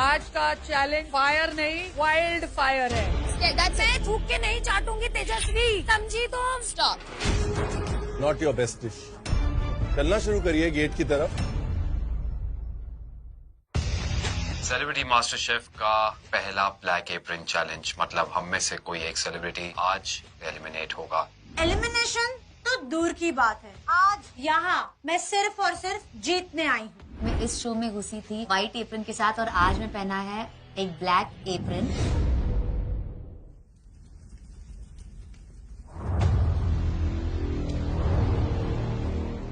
आज का challenge fire नहीं वाइल्ड फायर है। मैं थूक के नहीं चाटूंगी तेजस्वी, समझी तुम? Stop. Not your best dish. चलना शुरू करिए गेट की तरफ। सेलिब्रिटी मास्टर शेफ का पहला ब्लैक एप्रन चैलेंज, मतलब हम में से कोई एक सेलिब्रिटी आज एलिमिनेट होगा। एलिमिनेशन तो दूर की बात है, आज यहाँ मैं सिर्फ और सिर्फ जीतने आई हूँ। मैं इस शो में घुसी थी व्हाइट एप्रन के साथ और आज मैं पहना है एक black apron.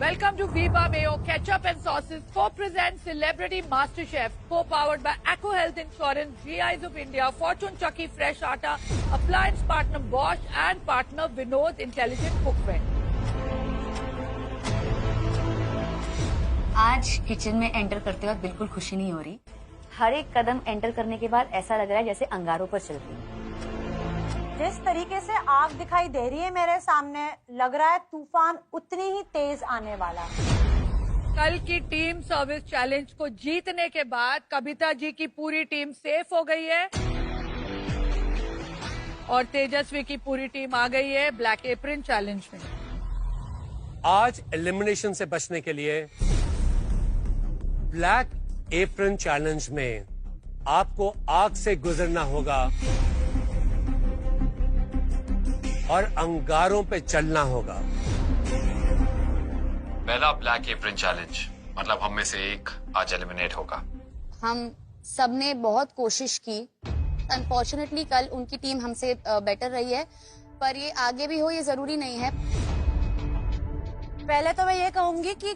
Welcome to Viva Mayo Ketchup and Sauces co-presents Celebrity Master Chef, co-powered by Acco Health Insurance, GIs of India, Fortune Chucky Fresh Atta, appliance partner Bosch and partner Vinod Intelligent Cookware. आज kitchen में enter करते वक्त बिल्कुल खुशी नहीं हो रही। हर एक कदम एंटर करने के बाद ऐसा लग रहा है जैसे अंगारों पर चल रही हूँ। जिस तरीके से आग दिखाई दे रही है मेरे सामने, लग रहा है तूफान उतनी ही तेज आने वाला है। कल की टीम सर्विस चैलेंज को जीतने के बाद कविता जी की पूरी टीम सेफ हो गई है और तेजस्वी की पूरी टीम आ गई है ब्लैक एप्रन चैलेंज में। आज एलिमिनेशन से बचने के लिए ब्लैक एप्रन चैलेंज में आपको आग से गुजरना होगा और अंगारों पे चलना होगा। पहला ब्लैक एप्रन चैलेंज, मतलब हम में से एक आज एलिमिनेट होगा। हम सबने बहुत कोशिश की, अनफॉर्चुनेटली कल उनकी टीम हमसे बेटर रही है, पर ये आगे भी हो ये जरूरी नहीं है। पहले तो मैं ये कहूंगी कि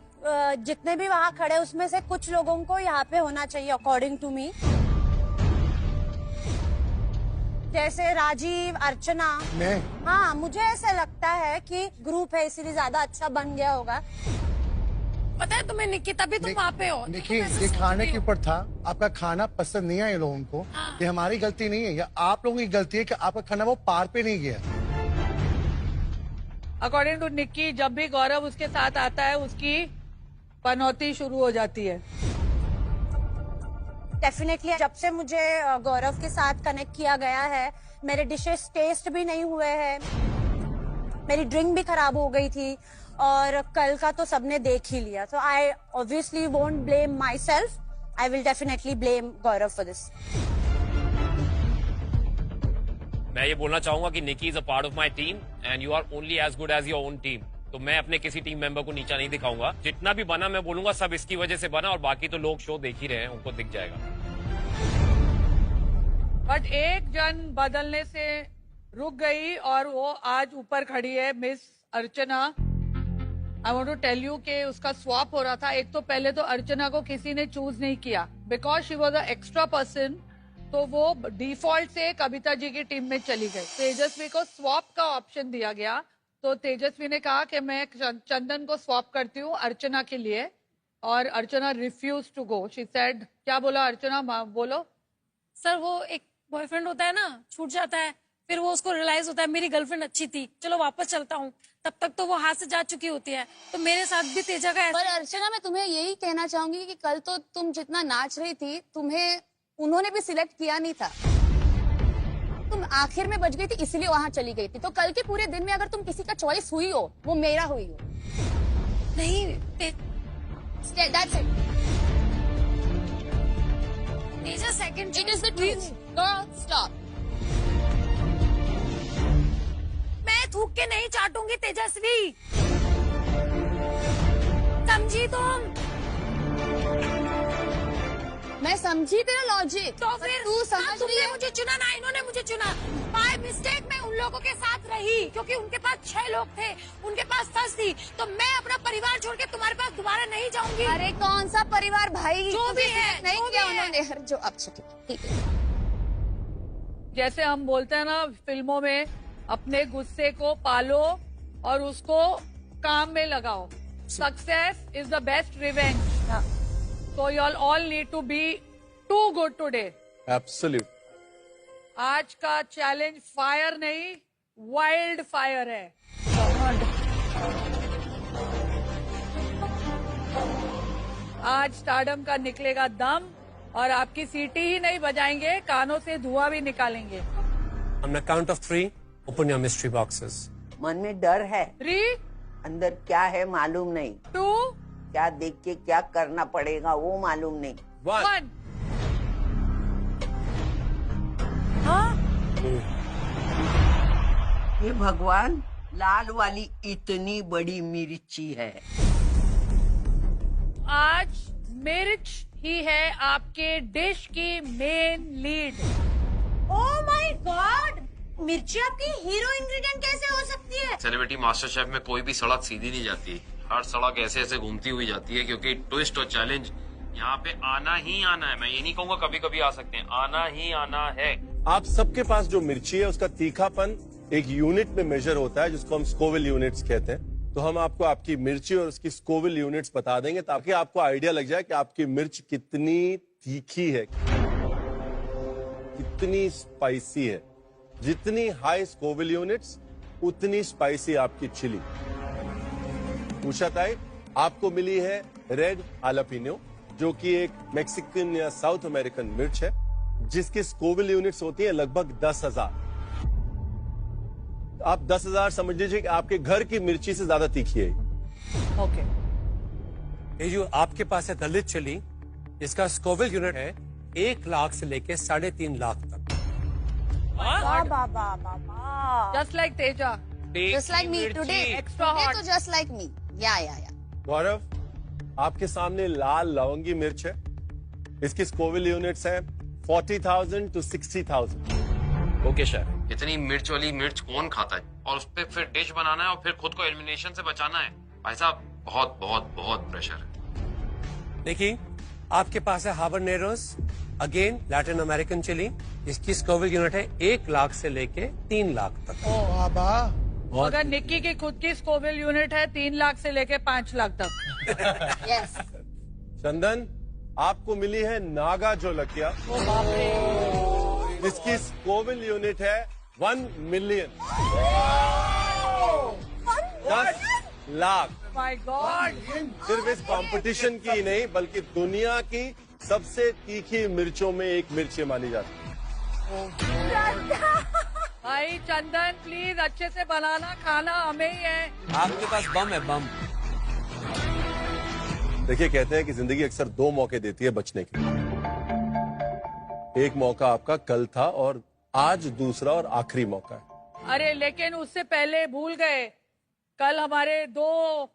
जितने भी वहाँ खड़े उसमें से कुछ लोगों को यहाँ पे होना चाहिए अकॉर्डिंग टू मी, जैसे राजीव, अर्चना। मैं हाँ, मुझे ऐसा लगता है कि ग्रुप है इसीलिए ज्यादा अच्छा बन गया होगा। पता है तुम्हें निक्की, तभी तुम वहाँ पे हो। देखिए, ये खाने के ऊपर था, आपका खाना पसंद नहीं आया लोगों को। ये हमारी गलती नहीं है, या आप लोगों की गलती है कि आपका खाना वो पार पे नहीं गया। अकॉर्डिंग टू निक्की, जब भी गौरव उसके साथ आता है उसकी पनौती शुरू हो जाती है। डेफिनेटली जब से मुझे गौरव के साथ कनेक्ट किया गया है, मेरे डिशेस टेस्ट भी नहीं हुए हैं, मेरी ड्रिंक भी खराब हो गई थी और कल का तो सबने देख ही लिया। तो I obviously won't blame my self, I will definitely blame Gaurav for this. मैं ये बोलना चाहूंगा कि Nikki is a part of my team and you are only as good as your own team. तो मैं अपने किसी टीम मेंबर को नीचा नहीं दिखाऊंगा। जितना भी बना मैं बोलूंगा सब इसकी वजह से बना, और बाकी तो लोग शो देख ही रहे हैं, उनको दिख जाएगा। बट एक जन बदलने से रुक गई और वो आज ऊपर खड़ी है, miss Archana. I want to tell you कि उसका स्वैप हो रहा था। एक तो पहले तो अर्चना को किसी ने चूज नहीं किया because she was a extra person, तो वो डिफॉल्ट से कविता जी की टीम में चली गई। तेजस्वी को स्वैप का ऑप्शन दिया गया, तो तेजस्वी ने कहा कि मैं चंदन को स्वैप करती हूँ अर्चना के लिए, और Archana refuse to go. She said, क्या बोला अर्चना, बोलो। सर, वो एक बॉयफ्रेंड होता है ना, छूट जाता है, फिर वो उसको रियलाइज होता है मेरी गर्लफ्रेंड अच्छी थी, चलो वापस चलता हूँ, तब तक तो वो हाथ से जा चुकी होती है। तो मेरे साथ भी तेजा का ऐसा। पर अर्चना, मैं तुम्हें यही कहना चाहूंगी कि कल तो तुम जितना नाच रही थी, तुम्हें उन्होंने भी सिलेक्ट किया नहीं था, तुम आखिर में बच गई थी इसलिए वहां चली गई थी। तो कल के पूरे दिन में अगर तुम किसी का चॉइस हुई हो, वो मेरा हुई हो। नहीं, That's it. Teja second. It is the truth. Girl, stop. मैं थूक के नहीं चाटूंगी तेजस्वी, समझी तुम? मैं समझी तेरा लॉजिक, तो फिर तू समझ रही है? मुझे चुना ना, इन्होंने मुझे चुना। बाय मिस्टेक मैं उन लोगों के साथ रही क्योंकि उनके पास 6 लोग थे, उनके पास फंस थी, तो मैं अपना परिवार छोड़ के तुम्हारे पास दोबारा नहीं जाऊंगी। अरे कौन सा परिवार भाई, जो भी है, नहीं जो किया भी है। उन्होंने। जो अच्छा ठीक है। जैसे हम बोलते हैं ना फिल्मों में, अपने गुस्से को पालो और उसको काम में लगाओ। Success is the best revenge. So you all need to be too good today. Absolute. आज का चैलेंज फायर नहीं वाइल्ड फायर है। आज स्टारडम का निकलेगा दम और आपकी सीटी ही नहीं बजाएंगे, कानों से धुआं भी निकालेंगे। On the count of 3, open your mystery boxes. मन में डर है, 3, अंदर क्या है मालूम नहीं, 2, क्या देख के क्या करना पड़ेगा वो मालूम नहीं। 1। हे भगवान, लाल वाली इतनी बड़ी मिर्ची है। आज मिर्च ही है आपके डिश की main lead. Oh my God, मिर्ची आपकी हीरो इंग्रेडिएंट कैसे हो सकती है? सेलिब्रिटी मास्टर शेफ में कोई भी सड़क सीधी नहीं जाती, हर सड़क ऐसे ऐसे घूमती हुई जाती है, क्योंकि ट्विस्ट और चैलेंज यहाँ पे आना ही आना है। मैं ये नहीं कहूँगा कभी कभी आ सकते हैं, आना ही आना है। आप सबके पास जो मिर्ची है उसका तीखापन एक यूनिट में मेजर होता है, जिसको हम स्कोविल यूनिट्स कहते हैं। तो हम आपको आपकी मिर्ची और उसकी स्कोविल यूनिट्स बता देंगे ताकि आपको आइडिया लग जाए कि आपकी मिर्च कितनी तीखी है, कितनी स्पाइसी है। जितनी हाई स्कोविल यूनिट्स उतनी स्पाइसी आपकी चिली। उषा ताई, आपको मिली है रेड हालापिनो, जो कि एक मैक्सिकन या साउथ अमेरिकन मिर्च है, जिसकी स्कोविल यूनिट्स होती है लगभग 10,000। आप 10,000 समझ लीजिए कि आपके घर की मिर्ची से ज्यादा तीखी है। ओके। ये जो आपके पास है दलित चिली, इसका स्कोविल यूनिट है 1 लाख से लेके 3.5 लाख तक। Just like Teja, Just like me today. Extra Today hot. तो just like me. Yeah. गौरव, आपके सामने लाल लवंगी मिर्च है, इसकी स्कोविल यूनिट्स है 40,000 to 60,000। Okay chef. इतनी मिर्च वाली मिर्च कौन खाता है, और उस पर फिर डिश बनाना है और फिर खुद को एलिमिनेशन से बचाना है। भाई साहब, बहुत बहुत बहुत प्रेशर है। देखिए, आपके पास है हाबरनेरोस, अगेन लैटिन अमेरिकन चिली, इसकी स्कोविल यूनिट है 1 लाख से लेके 3 लाख तक। बाबा, अगर निक्की की खुद की स्कोविल यूनिट है 3 लाख से लेके 5 लाख तक। Yes. चंदन, आपको मिली है नागा जोलकिया, जिसकी स्कोविल यूनिट है 1 मिलियन, 10 लाख। माय गॉड, सिर्फ इस कंपटीशन की नहीं बल्कि दुनिया की सबसे तीखी मिर्चों में एक मिर्च ये मानी जाती है। भाई चंदन प्लीज अच्छे से बनाना, खाना हमें ही है। आपके पास बम है, बम। देखिए, कहते हैं कि जिंदगी अक्सर 2 मौके देती है बचने के। एक मौका आपका कल था और आज दूसरा और आखिरी मौका है। अरे लेकिन उससे पहले भूल गए, कल हमारे 2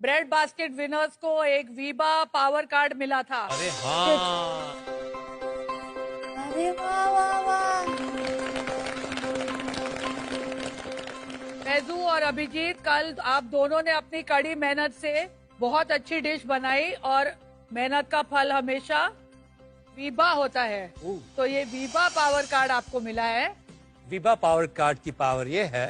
ब्रेड बास्केट विनर्स को एक वीबा पावर कार्ड मिला था। अरे हाँ, अरे वाह। फैजू और अभिजीत, कल आप दोनों ने अपनी कड़ी मेहनत से बहुत अच्छी डिश बनाई और मेहनत का फल हमेशा वीबा होता है। तो ये वीबा पावर कार्ड आपको मिला है। वीबा पावर कार्ड की पावर ये है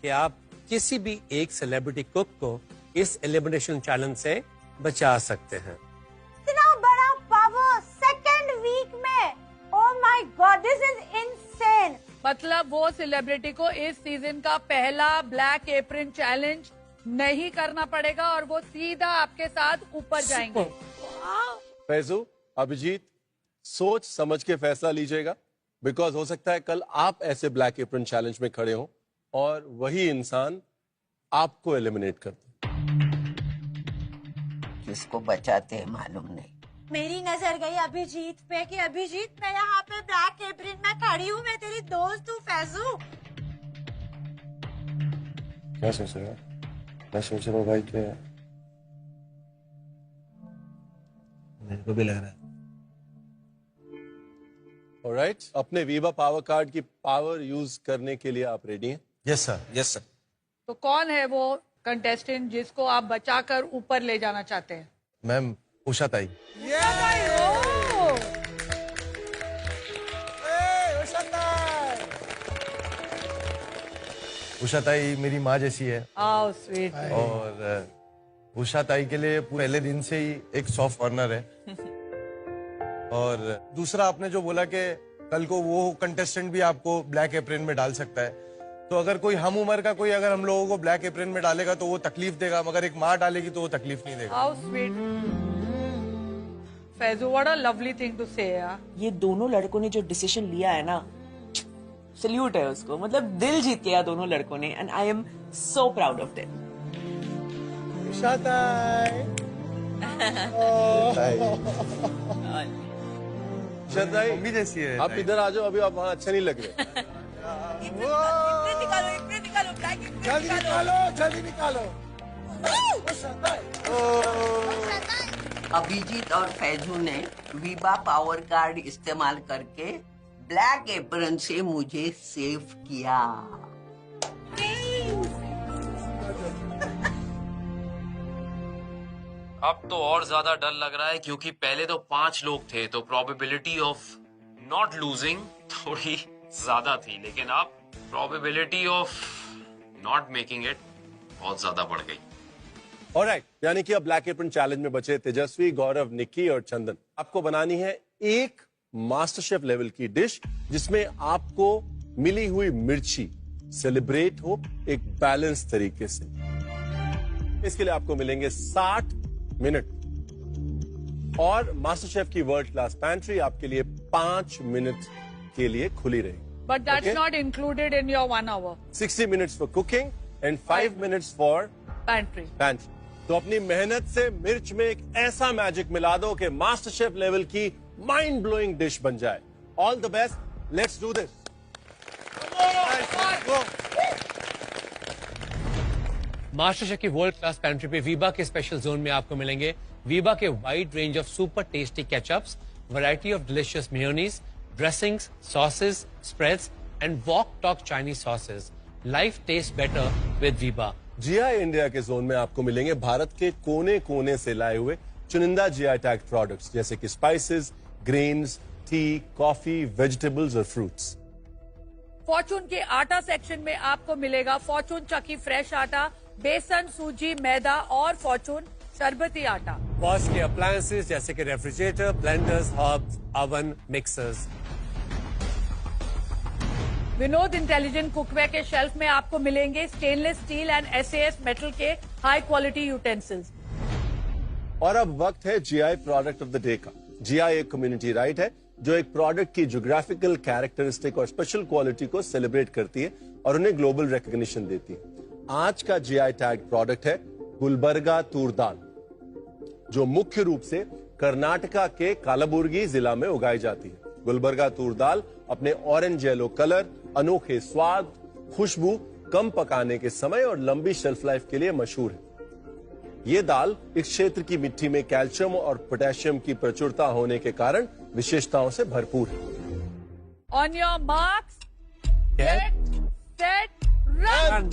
कि आप किसी भी एक सेलिब्रिटी कुक को इस एलिमिनेशन चैलेंज से बचा सकते हैं। इतना बड़ा पावर सेकंड वीक में, oh my God, this is insane. मतलब वो सेलिब्रिटी को इस सीजन का पहला ब्लैक एप्रन चैलेंज नहीं करना पड़ेगा और वो सीधा आपके साथ ऊपर जाएंगे। फैजू, अभिजीत, सोच समझ के फैसला लीजिएगा, बिकॉज हो सकता है कल आप ऐसे ब्लैक एप्रन चैलेंज में खड़े हो और वही इंसान आपको एलिमिनेट कर दे। किसको बचाते हैं मालूम नहीं। मेरी नजर गई अभिजीत पे कि अभिजीत, मैं यहाँ पे ब्लैक एप्रन में खड़ी हूँ, मैं तेरी दोस्त हूँ फैजू। क्या सोच रहे हो? मैं सोच रहा हूँ भाई कि मेरे को भी लग रहा है। ऑलराइट, अपने वीबा पावर कार्ड की पावर यूज करने के लिए आप रेडी हैं? Yes sir, yes sir. तो कौन है वो कंटेस्टेंट जिसको आप बचाकर ऊपर ले जाना चाहते हैं? मैम, उषा ताई। उषा ताई मेरी माँ जैसी है। आओ स्वीट। और उषा ताई के लिए पहले दिन से ही एक सॉफ्ट कॉर्नर है। और दूसरा, आपने जो बोला कि कल को वो कंटेस्टेंट भी आपको ब्लैक एप्रन में डाल सकता है, तो अगर कोई हम उम्र का कोई अगर हम लोगों को ब्लैक एप्रन में डालेगा तो वो तकलीफ देगा, मगर एक माँ डालेगी तो वो तकलीफ नहीं देगा। आओ sweet. Faizu, what a lovely thing to say, यार. ये दोनों लड़कों ने जो डिसीजन लिया है ना, सल्यूट है उसको. मतलब दिल जीत लिया दोनों लड़कों ने, and I am so proud of them. Mummy जैसी है. आप इधर आ जाओ, अभी आप वहाँ अच्छा नहीं लग रहे. जल्दी निकालो. अभिजीत और फैजू ने वीबा पावर कार्ड इस्तेमाल करके ब्लैक एप्रन से मुझे सेव किया. अब तो और ज्यादा डर लग रहा है क्योंकि पहले तो 5 लोग थे तो प्रोबेबिलिटी ऑफ नॉट लूजिंग थोड़ी ज्यादा थी, लेकिन अब probability of not making it बहुत ज्यादा बढ़ गई. ऑलराइट, यानी कि अब ब्लैक एप्रन चैलेंज में बचे तेजस्वी, गौरव, निक्की और चंदन. आपको बनानी है एक मास्टर शेफ लेवल की डिश जिसमें आपको मिली हुई मिर्ची सेलिब्रेट हो एक बैलेंस तरीके से. इसके लिए आपको मिलेंगे 60 मिनट और मास्टर शेफ की वर्ल्ड क्लास पैंट्री आपके लिए 5 मिनट के लिए खुली रहेगी. But that's not included in your 1 hour. 60 minutes for cooking and 5 minutes for Pantry. तो अपनी मेहनत से मिर्च में एक ऐसा मैजिक मिला दो कि मास्टर शेफ लेवल की माइंड ब्लोइंग डिश बन जाए. All the best, let's do this. Master chef की वर्ल्ड क्लास पैंट्री पे वीबा के स्पेशल जोन में आपको मिलेंगे वीबा के wide range of super tasty ketchups, variety of delicious mayonnaise, dressings, sauces, spreads and wok tok Chinese sauces. Life taste better with Veeba. GI India के zone में आपको मिलेंगे भारत के कोने कोने से लाए हुए चुनिंदा जीआई टैग प्रोडक्ट्स जैसे कि spices, grains, T, coffee, vegetables और फ्रूट्स. फॉर्चून के आटा सेक्शन में आपको मिलेगा फॉर्चून चक्की फ्रेश आटा, बेसन, सूजी, मैदा और फॉर्चून शरबती आटा. बॉस के अप्लायंसेस जैसे कि refrigerator, blenders, herbs, oven, mixers. Vinod intelligent cookware के शेल्फ में आपको मिलेंगे stainless steel and SAS metal के हाई क्वालिटी यूटेंसिल्स. और अब वक्त है GI product of the day का. जीआई एक कम्युनिटी राइट है जो एक प्रोडक्ट की ज्योग्राफिकल कैरेक्टरिस्टिक और स्पेशल क्वालिटी को सेलिब्रेट करती है और उन्हें ग्लोबल रिकॉग्निशन देती है. आज का जीआई टैग प्रोडक्ट है गुलबर्गा तूर दाल, जो मुख्य रूप से कर्नाटका के कालाबुर्गी जिला में उगाई जाती है. गुलबर्गा तूर दाल अपने ऑरेंज येलो कलर, अनोखे स्वाद, खुशबू, कम पकाने के समय और लंबी शेल्फ लाइफ के लिए मशहूर है. ये दाल इस क्षेत्र की मिट्टी में कैल्शियम और पोटेशियम की प्रचुरता होने के कारण विशेषताओं से भरपूर है. On your marks, get set, run.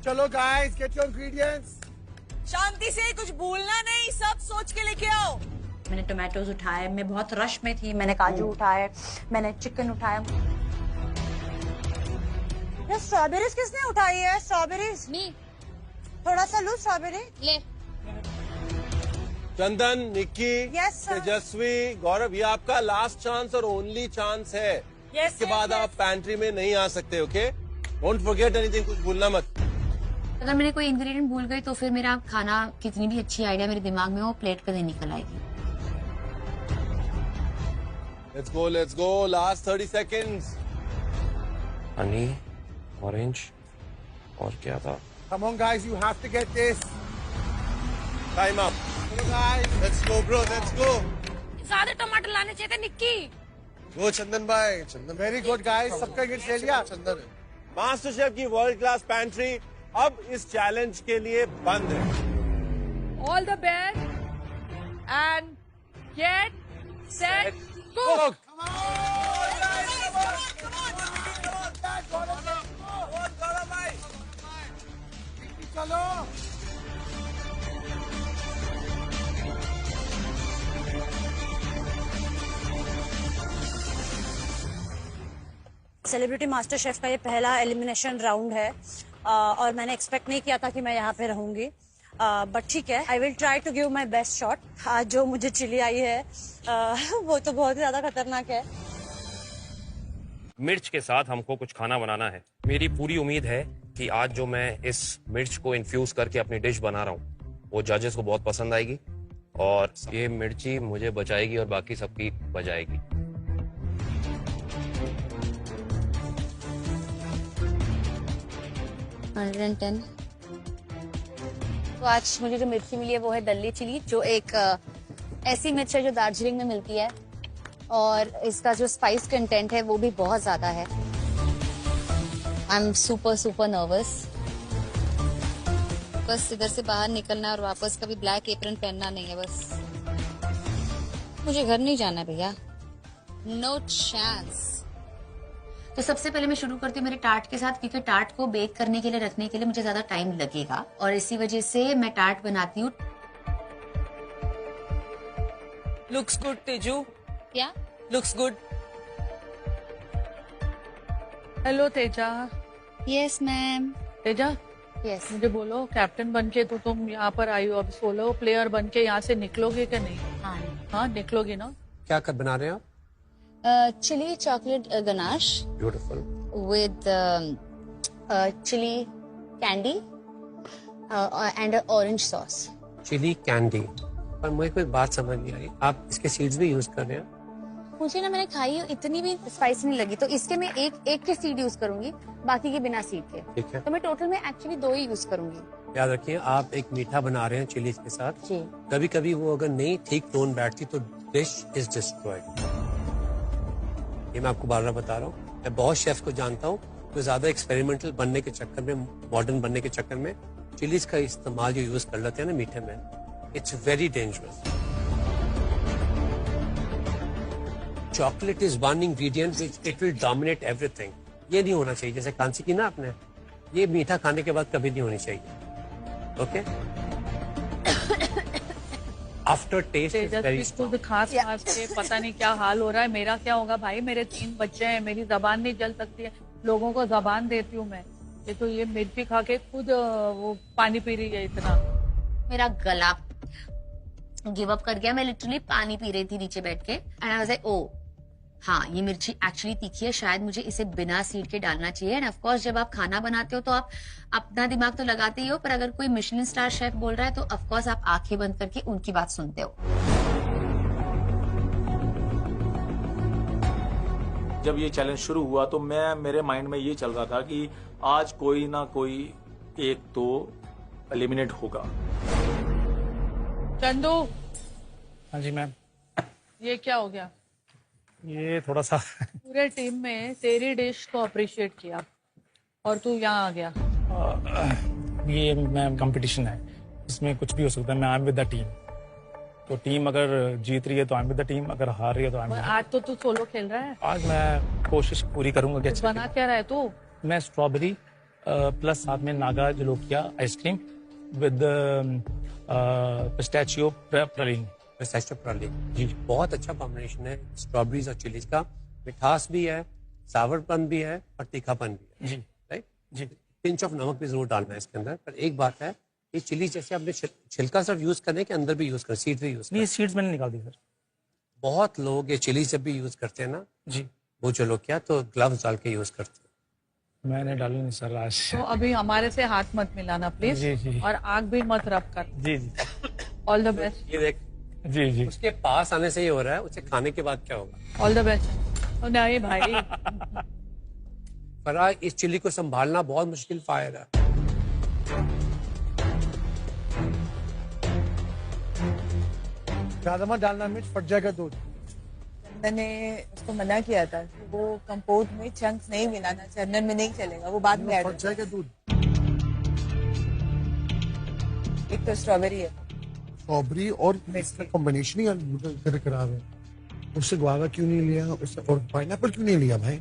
चलो गाइस, गेट योर इंग्रेडिएंट्स. शांति से, कुछ भूलना नहीं, सब सोच के लेके आओ. मैंने टोमेटोज उठाए, मैं बहुत रश में थी, मैंने काजू उठाए, मैंने चिकन उठाया. ये स्ट्रॉबेरीज किसने उठाई है? स्ट्रॉबेरीज थोड़ा सा लो. स्ट्रॉबेरी ले. चंदन, निक्की, Yes, sir. तेजस्वी, गौरव, ये आपका लास्ट चांस और ओनली चांस है. Yes, इसके yes, बाद yes. आप पैंट्री में नहीं आ सकते. Okay, don't forget anything. कुछ भूलना मत. अगर मैंने कोई इंग्रेडिएंट भूल गई तो फिर मेरा खाना कितनी भी अच्छी आइडिया मेरे दिमाग में वो प्लेट पे नहीं निकल आएगी. Let's go. Last 30 seconds. Honey, orange और क्या था? Come on guys, you have to get this. Time up. Hello guys. Let's go bro, let's go. ज्यादा टमाटर लाने चाहिए थे निक्की. वो चंदन भाई, चंदन. Very good guys. सबका गिफ्ट ले लिया. चंदन. मास्टर शेफ की वर्ल्ड क्लास पैंट्री अब इस चैलेंज के लिए बंद है. All the best and get set cook. चलो. सेलिब्रिटी मास्टर शेफ का ये पहला एलिमिनेशन राउंड है और मैंने एक्सपेक्ट नहीं किया था कि मैं यहाँ पे रहूंगी. बट ठीक है, I will try to give my best shot. आज जो मुझे चिली आई है वो तो बहुत ज्यादा खतरनाक है. मिर्च के साथ हमको कुछ खाना बनाना है। मेरी पूरी उम्मीद है कि आज जो मैं इस मिर्च को इन्फ्यूज करके अपनी डिश बना रहा हूँ वो जजेस को बहुत पसंद आएगी और ये मिर्ची मुझे बचाएगी और बाकी सबकी बजाएगी। तो आज मुझे जो मिर्ची मिली है वो है दल्ली चिली, जो एक ऐसी मिर्च है जो दार्जिलिंग में मिलती है और इसका जो स्पाइस कंटेंट है वो भी बहुत ज्यादा है। I am super nervous. बस इधर से बाहर निकलना और वापस कभी ब्लैक एप्रन पहनना नहीं है। बस मुझे घर नहीं जाना भैया, नो चांस। तो सबसे पहले मैं शुरू करती हूँ मेरे टार्ट के साथ, क्योंकि टार्ट को बेक करने के लिए रखने के लिए मुझे ज्यादा टाइम लगेगा और इसी वजह से मैं टार्ट बनाती हूँ। Looks good Teju. क्या looks good? Hello Teja. Yes ma'am. Teja yes मुझे बोलो, कैप्टन बनके तो तुम यहाँ पर आई हो, अब सोलो प्लेयर बनके यहाँ से निकलोगे क्या नहीं? हाँ निकलोगी ना। क्या कर बना रहे हैं आप? Chilli chocolate ganache beautiful with chili candy and orange sauce. Chilli candy. पर मुझे कोई बात समझ नहीं आई, आप इसके सीड्स भी यूज कर रहे हैं? मुझे ना मैंने खाई इतनी भी स्पाइसी नहीं लगी, तो इसके मैं एक के सीड यूज करूंगी, बाकी के बिना सीड के। ठीक है। तो मैं टोटल में एक्चुअली 2 ही यूज करूंगी। याद रखिए, आप एक मीठा बना रहे हैं चिलीज के साथ। जी। कभी कभी वो अगर नहीं ठीक टोन बैठती तो डिश इज डिस्ट्रॉयड। ये मैं आपको बार बार बता रहा हूँ। मैं बहुत शेफ्स को जानता हूँ जो ज्यादा एक्सपेरिमेंटल बनने के चक्कर में, मॉडर्न बनने के चक्कर में चिलीज का इस्तेमाल जो यूज कर लेते हैं ना मीठे में, it's very dangerous. Chocolate is one ingredient which it will dominate everything. ये नहीं होना चाहिए, जैसे कांसी की ना आपने, ये मीठा खाने के बाद कभी नहीं होनी चाहिए। ओके? आफ्टर टेस्ट खुद खास के पता नहीं क्या हाल हो रहा है। मेरा क्या होगा भाई, मेरे 3 बच्चे हैं, मेरी जबान नहीं जल सकती है, लोगों को जबान देती हूँ मैं। ये तो ये मिर्ची खा के खुद वो पानी पी रही है इतना। मेरा गला गिव अप कर गया। मैं लिटरली पानी पी रही थी नीचे बैठ के and I was like oh हाँ, ये मिर्ची एक्चुअली तीखी है, शायद मुझे इसे बिना सीड के डालना चाहिए। एंड ऑफ कोर्स जब आप खाना बनाते हो तो आप अपना दिमाग तो लगाते ही हो, पर अगर कोई मिशेलिन स्टार शेफ बोल रहा है तो ऑफ कोर्स आप आंखें बंद करके उनकी बात सुनते हो। जब ये चैलेंज शुरू हुआ तो मेरे माइंड में ये चल रहा था कि आज कोई ना कोई एक तो एलिमिनेट होगा। चंदू। हाँ जी मैम। ये क्या हो गया? ये थोड़ा सा पूरे टीम में तेरी डिश को अप्रिशिएट किया और तू यहाँ आ गया। ये मैम कंपटीशन है, इसमें कुछ भी हो सकता है। मैं I am with the team, तो टीम अगर जीत रही है तो I am with the team, अगर हार रही है तो आई एम। आज तो तू सोलो खेल रहा है। आज मैं कोशिश पूरी करूंगा कि अच्छा बना क्या रहा है तू? मैं स्ट्रॉबेरी प्लस साथ में Naga jolokia ice cream with pistachio praline. जी, बहुत अच्छा कॉम्बिनेशन है स्ट्रॉबेरीज और चिलीज का। मिठास भी है, सावरपन भी है और तीखापन भी है। जी राइट जी। पिंच ऑफ नमक भी जरूर डालना है इसके अंदर। पर एक बात है, ये चिली जैसे आपने छिलका सिर्फ यूज करने के अंदर भी यूज कर, सीड्स भी यूज कर। नहीं, सीड्स मैंने निकाल दी सर। बहुत लोग ये चिली जब भी यूज करते हैं ना जी, वो चलो क्या तो ग्लव्स डाल के यूज करते हैं। मैंने डाली नहीं सर आज। तो अभी हमारे से हाथ मत मिलाना प्लीज। जी जी। और आग भी मत रब कर। जी जी। All the best. ये देख। जी जी। उसके पास आने से ये हो रहा है, उसे खाने के बाद क्या होगा? All the best. नहीं भाई। फराह, इस चिली को संभालना बहुत मुश्किल फायर है। ज्यादा मत डालना मिर्च, फट जाएगा दूध। मैंने उसको मना किया था, वो कंपोट में चंक्स नहीं मिलाना, चर्नल में नहीं चलेगा, वो बाद में ऐड फट जाएगा दूध। एक तो स्ट्रॉबेरी है, स्ट्रॉबेरी और इसका कॉम्बिनेशन ही अलग खराब है। उससे गुआवा क्यों नहीं लिया, उससे और पाइनएप्पल क्यों नहीं लिया भाई?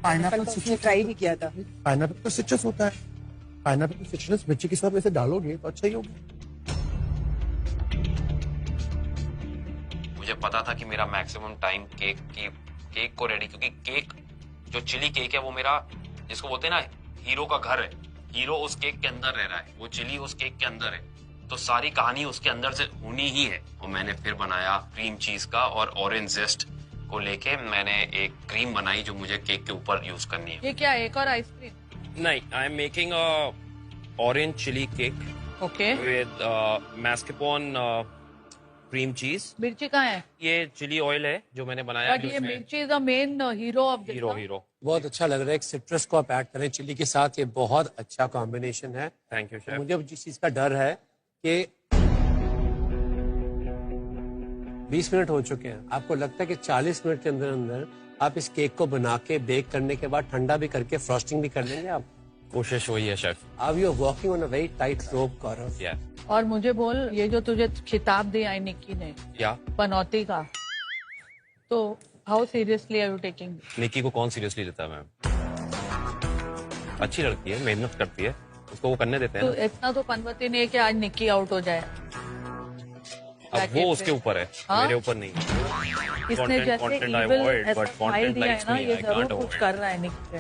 पाइनएप्पल तो ट्राई भी किया था। पाइनएप्पल तो सिट्रस होता है, पाइनएप्पल तो सिट्रस मिर्ची के साथ ऐसे डालोगे तो अच्छा ही होगा। मुझे पता था कि मेरा मैक्सिमम टाइम केक को रेडी, क्योंकि केक जो चिली केक है वो मेरा, जिसको बोलते हैं ना, हीरो का घर है। हीरो उस केक के अंदर रह रहा है, वो चिली उस केक के अंदर है, तो सारी कहानी उसके अंदर से होनी ही है। और मैंने फिर बनाया क्रीम चीज का और ऑरेंज जेस्ट को लेके मैंने एक क्रीम बनाई जो मुझे केक के ऊपर यूज करनी है। ये क्या एक और आइसक्रीम? नहीं, I am making orange chilli cake okay with mascarpone cream cheese. मिर्ची कहाँ है? ये चिली ऑयल है जो मैंने बनाया। बट ये मिर्ची is the main hero of this. Hero बहुत अच्छा लग रहा है। एक सिट्रस को आप ऐड करें चिली के साथ, ये बहुत अच्छा कॉम्बिनेशन है। Thank you chef. मुझे जिस चीज का डर है कि 20 मिनट हो चुके हैं, आपको लगता है कि 40 मिनट के अंदर अंदर आप इस केक को बना के बेक करने के बाद ठंडा भी करके फ्रॉस्टिंग भी कर लेंगे आप? कोशिश वही है शेफ। अब you are working on a very tight rope, Gaurav. और मुझे बोल, ये जो तुझे खिताब दिया है निक्की ने पनौती का, तो how seriously are you taking? Nikki को कौन सीरियसली लेता है मैम? अच्छी लड़की है, मेहनत करती है, उसको वो करने देते हैं तो ना। इतना तो पनवती नहीं है कि आज निक्की आउट हो जाए। अब वो उसके ऊपर है, मेरे ऊपर नहीं। इसने जैसे evil ऐसा स्माइल दिया है ना, ये जरूर कुछ कर रहा है निक्की पे।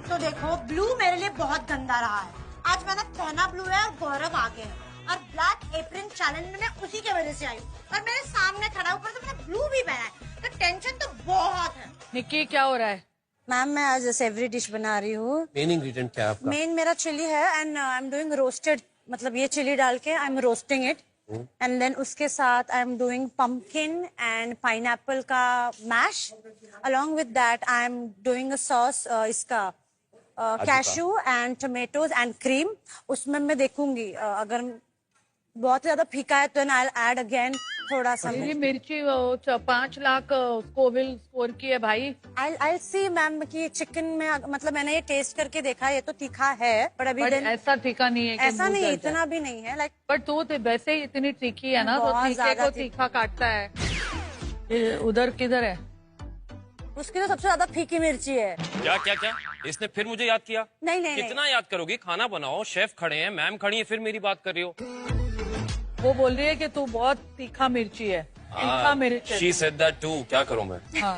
तो देखो, ब्लू मेरे लिए बहुत गंदा रहा है। आज मैंने पहना ब्लू है और गौरव आगे है, और ब्लैक एप्रन चैलेंज में मैं उसी के वजह से आई हूँ, और मेरे सामने खड़ा, ऊपर से मैंने ब्लू भी पहना है, तो टेंशन तो बहुत है। निक्की क्या हो रहा है? मैम मैं आज सेवरी डिश बना रही हूँ। मेन इंग्रेडिएंट क्या है आपका? मेन मेरा चिली है, and I am doing roasted, मतलब ये चिली डाल के I am roasting it, and then उसके साथ I am doing pumpkin and pineapple का mash, along with that I am doing a sauce इसका cashew and tomatoes and cream. उसमें मैं देखूंगी अगर बहुत ज्यादा फीका है तो आई ऐड अगेन थोड़ा सा। मेरी मिर्ची 5 लाख स्कोविल स्कोर की है भाई। आई सी मैम कि चिकन में मतलब मैंने ये टेस्ट करके देखा, ये तो तीखा है, पर अभी ऐसा तीखा नहीं है कि ऐसा मुंह नहीं, जल इतना भी नहीं है। लाइक बट तू तो वैसे ही इतनी तीखी है ना, तो बहुत तीखे ज्यादा को तीखा काटता है। ये उधर किधर है? उसकी तो सबसे ज्यादा फीकी मिर्ची है। क्या इसने फिर मुझे याद किया? नहीं कितना याद करोगी? खाना बनाओ, शेफ खड़े हैं, मैम खड़ी है, फिर मेरी बात कर रही हो। वो बोल रही है कि तू बहुत तीखा मिर्ची है, तीखा मिर्च। She said that too. क्या करूं मैं? हाँ,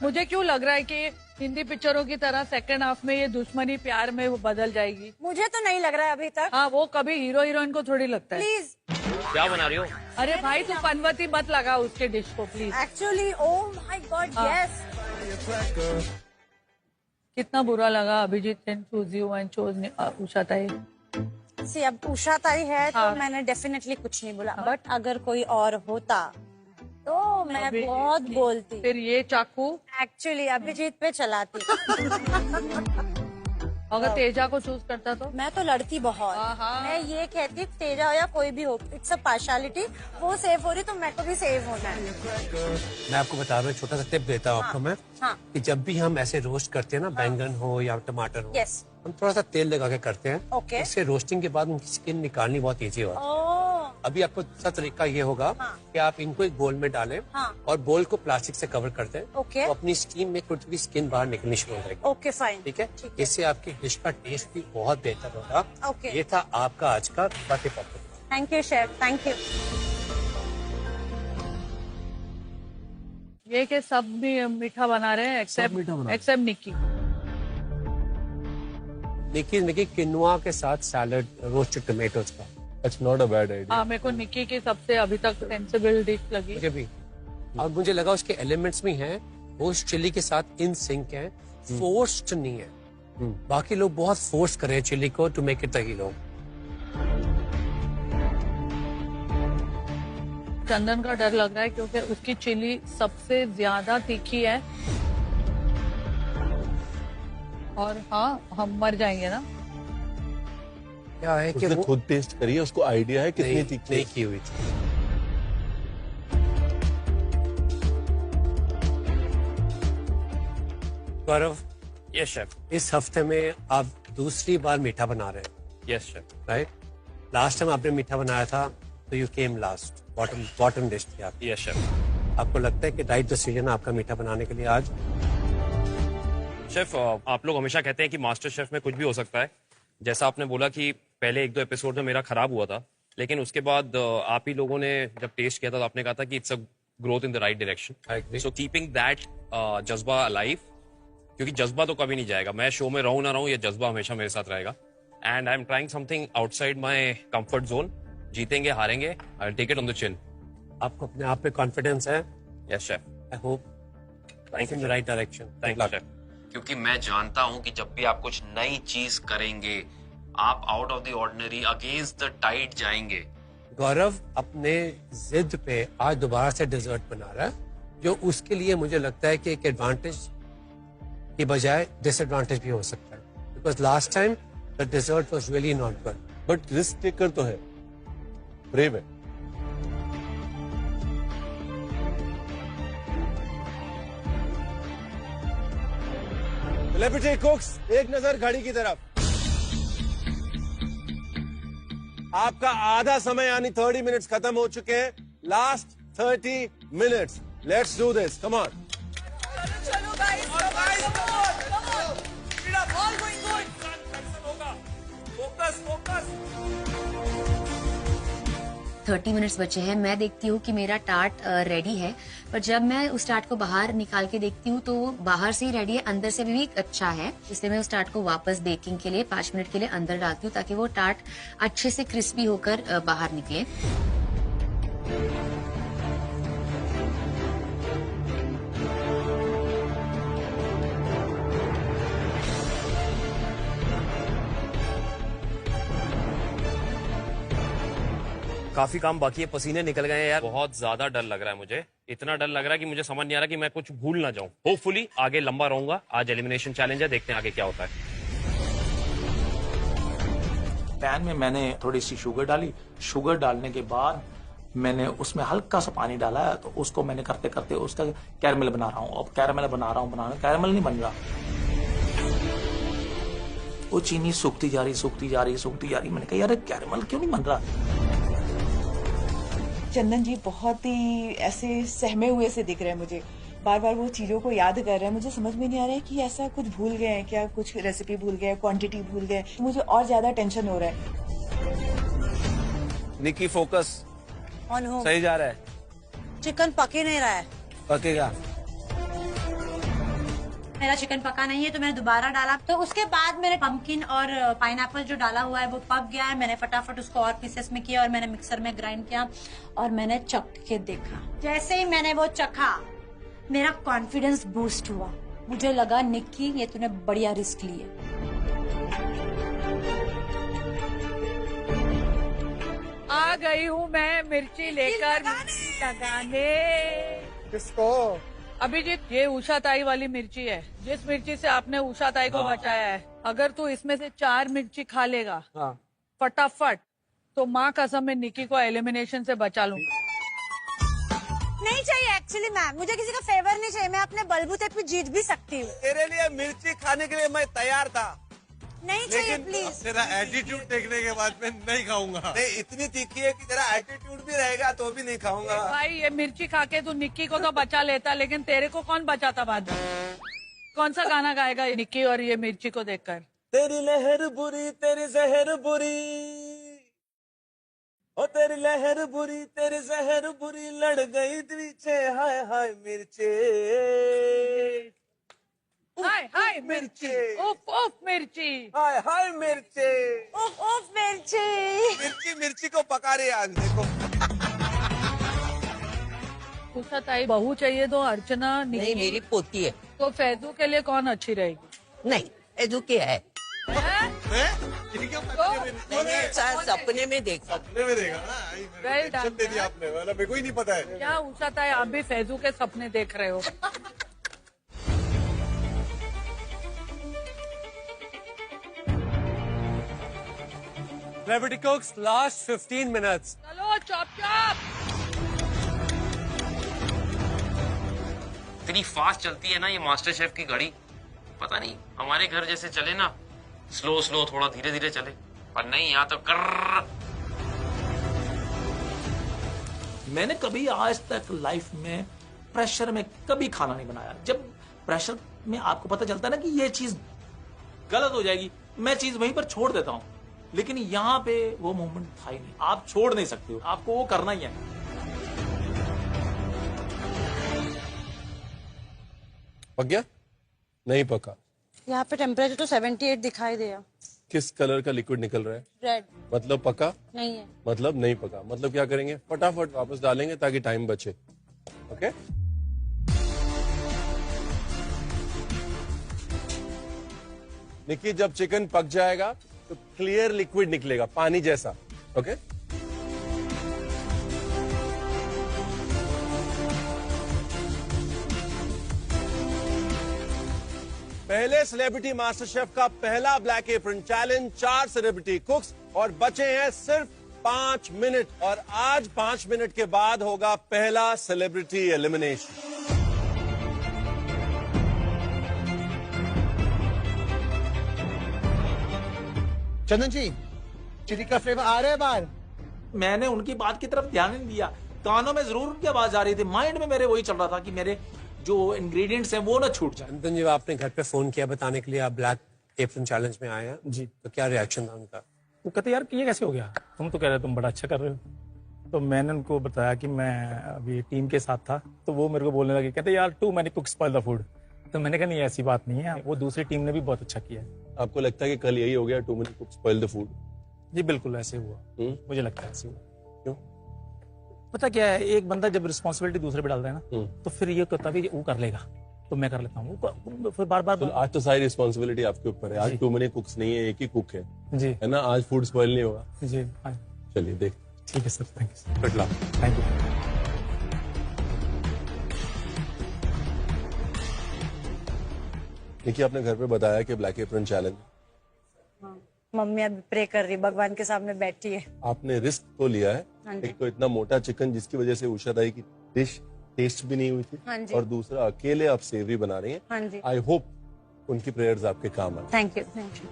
मुझे क्यों लग रहा है कि हिंदी पिक्चरों की तरह सेकंड हाफ में ये दुश्मनी प्यार में वो बदल जाएगी। मुझे तो नहीं लग रहा है अभी तक। हाँ, वो कभी हीरो हीरोइन को थोड़ी लगता है। प्लीज क्या बना रही हो? अरे भाई तू पनवती मत लगा उसके डिश को please. Actually oh my God yes. कितना बुरा लगा अभिजीत ने choose you and choose Usha ताई। सी अब उषा ताई है तो मैंने डेफिनेटली कुछ नहीं बोला, बट अगर कोई और होता तो मैं बहुत बोलती। फिर ये चाकू एक्चुअली अभिजीत पे चलाती। अगर तेजा को चूज करता तो मैं तो लड़ती बहुत। मैं ये कहती तेजा हो या कोई भी हो, इट्स अ पार्शियलिटी। वो सेफ हो रही तो मेरे को भी सेफ होना है। मैं आपको बता रहा हूँ, छोटा सा टिप देता हूँ आपको मैं, कि जब भी हम ऐसे रोस्ट करते हैं ना, बैंगन हो या टमाटर हो, हम थोड़ा सा तेल लगा के करते हैं। ओके। उससे रोस्टिंग के बाद उनकी स्किन निकालनी बहुत ईजी होती है। अभी आपको दूसरा तरीका ये होगा कि आप इनको एक बोल में डालें और बोल को प्लास्टिक से कवर कर दें। ओके। तो अपनी स्टीम में खुद की स्किन बाहर निकलनी शुरू हो जाएगी। Okay fine. ठीक है, इससे आपकी डिश का टेस्ट भी बहुत बेहतर होगा। ओके। ये था आपका आज का बातें pop. Thank you chef, thank you. ये कि सब भी मीठा बना रहे हैं एक्सेप्ट निक्की। निक्की किनुआ के साथ सैलड रोस्टेड टमेटोज का। That's not a bad idea. हाँ, मेरे को निक्की की सबसे अभी तक सेंसिबल डिश लगी। मुझे भी, और मुझे लगा उसके एलिमेंट्स भी हैं, वो उस चिली के साथ इन सिंक हैं, फोर्स्ड नहीं है। बाकी लोग बहुत फोर्स कर रहे हैं चिली को to make it the hero. Chandan का डर लग रहा है क्योंकि उसकी चिली सबसे ज्यादा तीखी है, और हाँ हम मर जाएंगे ना। क्या है कि उसने वो खुद टेस्ट करी है, उसको आइडिया है कितनी तीखी नहीं की हुई थी। गौरव, यस शेफ। इस हफ्ते में आप दूसरी बार मीठा बना रहे हैं। Yes chef. Right, last time आपने मीठा बनाया था तो you came last, bottom dish थी आपकी। Yes chef. आपको लगता है कि राइट डिसीजन आपका मीठा बनाने के लिए आज? शेफ, आप लोग हमेशा कहते हैं कि मास्टर शेफ में कुछ भी हो सकता है। जैसा आपने बोला कि पहले 1-2 एपिसोड में मेरा खराब हुआ था, लेकिन उसके बाद आप ही लोगों ने जब टेस्ट किया था तो आपने कहा था कि it's a growth in the right direction. So keeping that जज्बा अलाइव, क्योंकि जज्बा तो कभी नहीं जाएगा, मैं शो में रहूं ना रहूं, ये जज्बा हमेशा मेरे साथ रहेगा। And I am trying something outside my comfort zone. जीतेंगे हारेंगे, I will take it on the chin. आपको अपने आप पे कॉन्फिडेंस है? Yes chef. I hope thank you in the right direction. Thank you chef. क्योंकि मैं जानता हूं कि जब भी आप कुछ नई चीज करेंगे आप out of the ordinary against the tide जाएंगे। गौरव अपने जिद पे आज दोबारा से डिजर्ट बना रहा है, जो उसके लिए मुझे लगता है कि एक एडवांटेज की बजाय डिसएडवांटेज भी हो सकता है, because last time the dessert was really not good. But risk taker तो है, ब्रेव है। सेलिब्रिटी कुक्स, एक नजर घड़ी की तरफ। आपका आधा समय यानी 30 मिनट्स खत्म हो चुके हैं। Last 30 minutes, let's do this, come on. चलो guys, all going good. Focus focus. 30 minutes बचे हैं। मैं देखती हूँ कि मेरा टार्ट रेडी है, पर जब मैं उस टार्ट को बाहर निकाल के देखती हूँ तो वो बाहर से ही रेडी है, अंदर से भी अच्छा है। इसलिए मैं उस टार्ट को वापस बेकिंग के लिए 5 मिनट के लिए अंदर डालती हूँ, ताकि वो टार्ट अच्छे से क्रिस्पी होकर बाहर निकले। काफी काम बाकी है, पसीने निकल गए हैं यार। बहुत ज्यादा डर लग रहा है मुझे, इतना डर लग रहा है कि मुझे समझ नहीं आ रहा कि मैं कुछ भूल ना जाऊं। होपफुली आगे लंबा रहूंगा। आज एलिमिनेशन चैलेंज है, देखते हैं आगे क्या होता है। पैन में मैंने थोड़ी सी शुगर डाली। शुगर डालने के बाद मैंने उसमें हल्का सा पानी डाला है, तो उसको मैंने करते करते उसका कैरमल बना रहा हूँ। अब कैरमल बना रहा हूँ, कैरमल नहीं बन रहा। वो चीनी सूखती जा रही, सूखती जा रही, सूखती जा रही। मैंने कहा यार कैरमल क्यों नहीं बन रहा। चंदन जी बहुत ही ऐसे सहमे हुए से दिख रहे हैं मुझे, बार बार वो चीजों को याद कर रहे हैं। मुझे समझ में नहीं आ रहा है कि ऐसा कुछ भूल गए हैं क्या, कुछ रेसिपी भूल गए, क्वांटिटी भूल गए। मुझे और ज्यादा टेंशन हो रहा है। निकी फोकस ऑन हो। सही जा रहा है। चिकन पक ही नहीं रहा है। पकेगा। मेरा चिकन पका नहीं है तो मैंने दोबारा डाला, तो उसके बाद मैंने पम्पकिन और पाइनएप्पल जो डाला हुआ है वो पक गया है। मैंने फटाफट उसको और पीसेस में किया और मैंने मिक्सर में ग्राइंड किया और मैंने चख के देखा। जैसे ही मैंने वो चखा मेरा कॉन्फिडेंस बूस्ट हुआ। मुझे लगा निक्की ये तूने बढ़िया रिस्क लिए। आ गई हूँ मैं मिर्ची लेकर लगाने। किसको? अभिजीत, ये उषा ताई वाली मिर्ची है, जिस मिर्ची से आपने उषा ताई को बचाया है। अगर तू इसमें से 4 मिर्ची खा लेगा फटाफट, तो माँ कसम में निकी को एलिमिनेशन से बचा लूंगी। नहीं चाहिए एक्चुअली मैम, मुझे किसी का फेवर नहीं चाहिए। मैं अपने बलबूते पे जीत भी सकती हूँ। तेरे लिए मिर्ची खाने के लिए मैं तैयार था। नहीं चाहिए प्लीज। तेरा एटीट्यूड देखने के बाद मैं नहीं खाऊंगा। नहीं, इतनी तीखी है कि तेरा एटीट्यूड भी रहेगा तो भी नहीं खाऊंगा। भाई ये मिर्ची खा के तू निक्की को तो बचा लेता, लेकिन तेरे को कौन बचाता बाद में? कौन सा गाना गाएगा निक्की और ये मिर्ची को देखकर? तेरी लहर बुरी तेरी जहर बुरी, ओ तेरी लहर बुरी तेरी जहर बुरी, लड़ गई पीछे हाय हाय मिर्चे। हाय हाय मिर्ची, उफ उफ मिर्ची, हाय हाय मिर्चे, उफ उफ मिर्ची। मिर्ची मिर्ची को पका रही आज देखो। उषा ताई बहू चाहिए तो अर्चना नहीं, मेरी पोती है। तो फैजू के लिए कौन अच्छी रहेगी? नहीं, फैजू क्या है? सपने में देखा। सपने में देखा ना। Well done, दे दिया आपने, मतलब मेरे को ही नहीं पता है। क्या उषा ताई आप भी फैजू के सपने देख रहे हो? Celebrity Cooks, last 15 minutes. चलो चॉप चॉप। इतनी फास्ट चलती है ना ये मास्टर शेफ की गाड़ी, पता नहीं हमारे घर जैसे चले ना, स्लो स्लो थोड़ा धीरे धीरे चले, पर नहीं यहाँ तो कर। मैंने कभी आज तक लाइफ में प्रेशर में कभी खाना नहीं बनाया। जब प्रेशर में आपको पता चलता है ना कि ये चीज गलत हो जाएगी, मैं चीज वहीं पर छोड़ देता हूँ। लेकिन यहाँ पे वो मोमेंट था ही नहीं। आप छोड़ नहीं सकते हो, आपको वो करना ही है। पक गया? नहीं पका। यहाँ पे टेम्परेचर तो 78 दिखाई दिया। किस कलर का लिक्विड निकल रहा है? रेड। मतलब पका? नहीं है। मतलब नहीं पका। मतलब क्या करेंगे? फटाफट वापस डालेंगे ताकि टाइम बचे। ओके? निकी, जब चिकन पक जाएगा तो क्लियर लिक्विड निकलेगा, पानी जैसा। ओके? पहले सेलिब्रिटी मास्टर शेफ का पहला ब्लैक एप्रन चैलेंज, 4 सेलिब्रिटी कुक्स और बचे हैं सिर्फ 5 मिनट। और आज 5 मिनट के बाद होगा पहला सेलिब्रिटी एलिमिनेशन। चंदन जी, चिली का फ्लेवर आ रहा है बाहर। मैंने उनकी बात की तरफ ध्यान नहीं दिया, कानों में जरूर उनकी आवाज आ रही थी, माइंड में मेरे वही चल रहा था कि मेरे जो इंग्रेडिएंट्स हैं वो ना छूट जाए। चंदन जी, आपने घर पे फोन किया बताने के लिए आप ब्लैक एप्रन चैलेंज में आए हैं जी, तो क्या रिएक्शन था उनका? वो कहते यार ये कैसे हो गया, तुम तो कह रहे तुम बड़ा अच्छा कर रहे हो। तो मैंने उनको बताया कि मैं अभी टीम के साथ था, तो वो मेरे को बोलने लगे, कहते यार too many cooks spoil the food. तो मैंने कहा नहीं ऐसी बात नहीं है, वो दूसरी टीम ने भी बहुत अच्छा किया है। आपको लगता है कि कल यही हो गया, too many cooks spoil the food? जी बिल्कुल ऐसे हुआ, मुझे लगता है ऐसे हुआ। क्यों? पता क्या है, एक बंदा जब रिस्पॉन्सिबिलिटी दूसरे पे डालता है ना, तो फिर ये कहता है कि वो कर लेगा तो मैं कर लेता हूँ, फिर बार बार तो आज तो सारी रिस्पॉन्सिबिलिटी आपके ऊपर है। आज टू मेनी कुक्स नहीं है, एक ही कुक है जी, है ना? आज फूड स्पॉइल नहीं होगा जी। चलिए देख। ठीक है sir, thank you. Good luck. Thank you. देखिए, आपने घर पे बताया कि ब्लैक एप्रन चैलेंज, मम्मी अभी प्रे कर रही, भगवान के सामने बैठी है। आपने रिस्क तो लिया है। हाँ जी। एक तो इतना मोटा चिकन जिसकी वजह से उषा ताई की डिश टेस्ट भी नहीं हुई थी, हाँ जी। और दूसरा अकेले आप सेवरी बना रही हैं। हाँ जी। आई होप उनकी प्रेयर्स आपके काम आए। Thank you, thank you.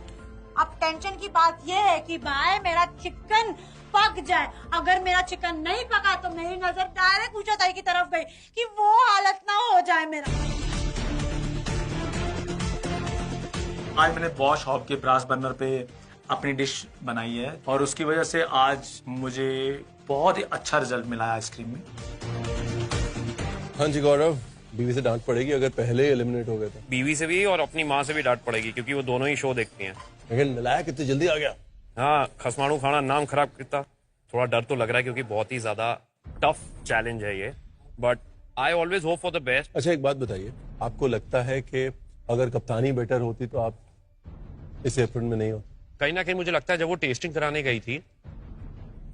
अब टेंशन की बात ये है कि भाई मेरा चिकन पक जाए। अगर मेरा चिकन नहीं पका तो मेरी नजर डायरेक्ट उषा ताई की तरफ गई कि वो हालत ना हो जाए मेरा। आज मैंने बॉश हॉब के ब्रास बर्नर पे अपनी डिश बनाई है और उसकी वजह से आज मुझे बहुत ही अच्छा रिजल्ट मिला है आइसक्रीम में। हाँ जी गौरव, बीवी से डांट पड़ेगी अगर पहले एलिमिनेट हो गए तो। बीवी से भी और अपनी माँ से भी डांट पड़ेगी क्योंकि वो दोनों ही शो देखती हैं। लेकिन मिलाया कितनी जल्दी आ गया। हाँ, खसमाणु खाना नाम खराब कितना, थोड़ा डर तो लग रहा है क्योंकि बहुत ही ज्यादा टफ चैलेंज है ये, but I always hope for the best. अच्छा एक बात बताइए, आपको लगता है कि अगर कप्तानी बेटर होती तो आप इस एप्रन में नहीं होते? कहीं ना कहीं मुझे लगता है जब वो टेस्टिंग कराने गई थी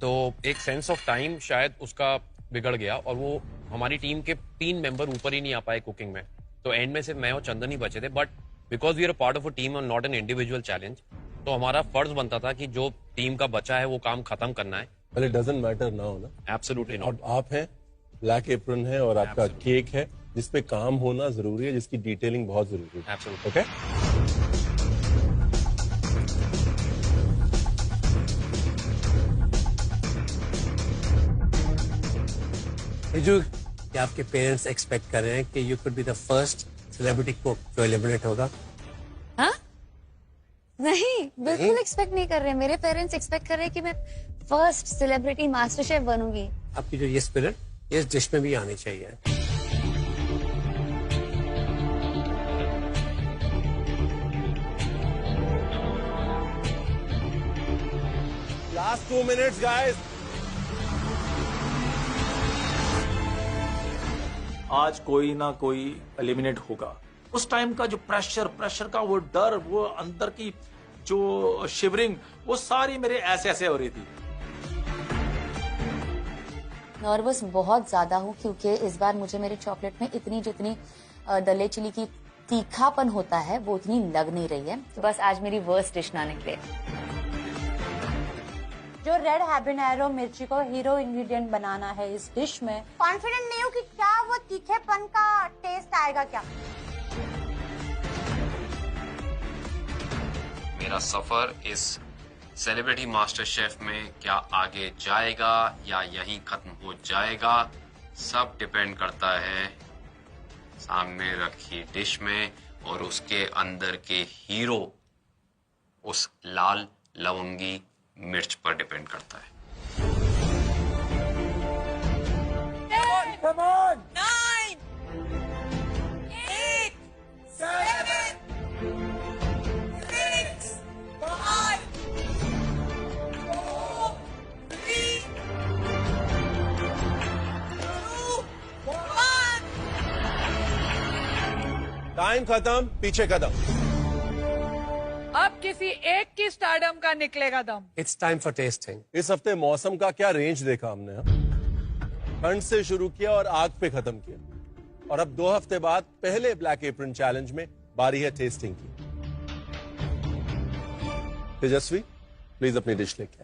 तो एक सेंस ऑफ टाइम शायद उसका बिगड़ गया और वो हमारी टीम के 3 मेंबर ऊपर ही नहीं आ पाए कुकिंग में, तो एंड में सिर्फ मैं और चंदन ही बचे थे। But because we are part of a team और नॉट एन इंडिविजुअल चैलेंज, तो हमारा फर्ज बनता था कि जो टीम का बचा है वो काम खत्म करना है। Well, it doesn't matter now, ना? Absolutely not. आप हैं, ब्लैक एप्रन है और आपका केक है जिसपे काम होना जरूरी है, जिसकी डिटेलिंग बहुत जरूरी है। Absolutely. Okay? रिजू, क्या आपके पेरेंट्स एक्सपेक्ट कर रहे हैं कि you could be the first celebrity cook जो एलिमिनेट होगा? हाँ? नहीं, बिल्कुल एक्सपेक्ट नहीं कर रहे। मेरे पेरेंट्स एक्सपेक्ट कर रहे हैं कि मैं फर्स्ट सेलिब्रिटी मास्टर शेफ बनूंगी। आपकी जो ये स्पिरिट इस डिश में भी आनी चाहिए। Last 2 minutes, guys. आज कोई ना कोई एलिमिनेट होगा। उस टाइम का जो प्रेशर का वो डर, वो अंदर की जो शिवरिंग, वो सारी मेरे ऐसे ऐसे हो रही थी। नर्वस बहुत ज्यादा हूँ क्योंकि इस बार मुझे मेरे चॉकलेट में इतनी जितनी दले चिली की तीखापन होता है वो उतनी लग नहीं रही है। तो बस आज मेरी वर्स्ट डिश ना निकले। जो रेड हैबनेरो मिर्ची को हीरो इंग्रेडिएंट बनाना है इस डिश में, कॉन्फिडेंट नहीं हूँ कि क्या वो तीखेपन का टेस्ट आएगा क्या। मेरा सफर इस सेलिब्रिटी मास्टर शेफ में क्या आगे जाएगा या यहीं खत्म हो जाएगा, सब डिपेंड करता है सामने रखी डिश में और उसके अंदर के हीरो उस लाल लवंगी मिर्च पर डिपेंड करता है। Come on! 9, 8, 7, 6, 5, टाइम खत्म, पीछे कदम। अब किसी एक की स्टारडम का निकलेगा दम। It's time for tasting. इस हफ्ते मौसम का क्या रेंज देखा हमने? ठंड से शुरू किया और आग पे खत्म किया, और अब 2 हफ्ते बाद पहले ब्लैक एप्रन चैलेंज में बारी है टेस्टिंग की। तेजस्वी, प्लीज अपनी डिश लेके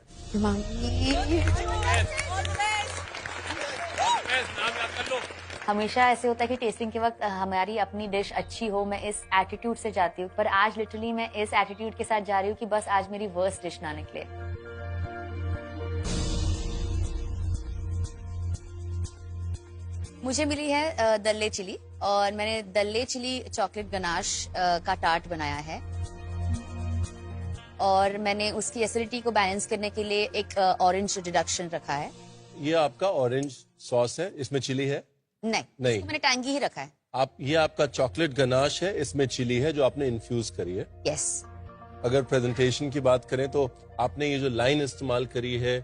हमेशा ऐसे होता है कि टेस्टिंग के वक्त हमारी अपनी डिश अच्छी हो, मैं इस एटीट्यूड से जाती हूँ, पर आज लिटरली मैं इस एटीट्यूड के साथ जा रही हूँ कि बस आज मेरी वर्स्ट डिश ना निकले। मुझे मिली है दल्ले चिली, और मैंने दल्ले चिली चॉकलेट गनाश का टार्ट बनाया है, और मैंने उसकी एसिडिटी को बैलेंस करने के लिए एक ऑरेंज डिडक्शन रखा है। ये आपका ऑरेंज सॉस है, इसमें चिली है? नहीं, मैंने टैंगी ही रखा है। ये आपका चॉकलेट गनाश है, इसमें चिली है जो आपने इन्फ्यूज करी है। यस। अगर प्रेजेंटेशन की बात करें तो आपने ये जो लाइन इस्तेमाल करी है,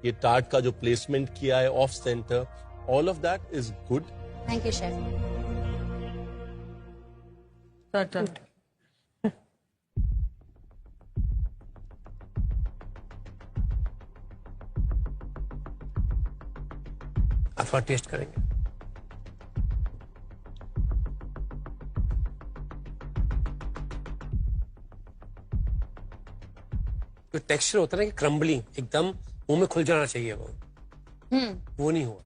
ये टार्ट का जो प्लेसमेंट किया है of centre, all of that is good. Thank you chef. आप थोड़ा टेस्ट करेंगे? तो टेक्सचर होता है ना कि क्रम्बली, एकदम मुंह में खुल जाना चाहिए, वो नहीं हुआ।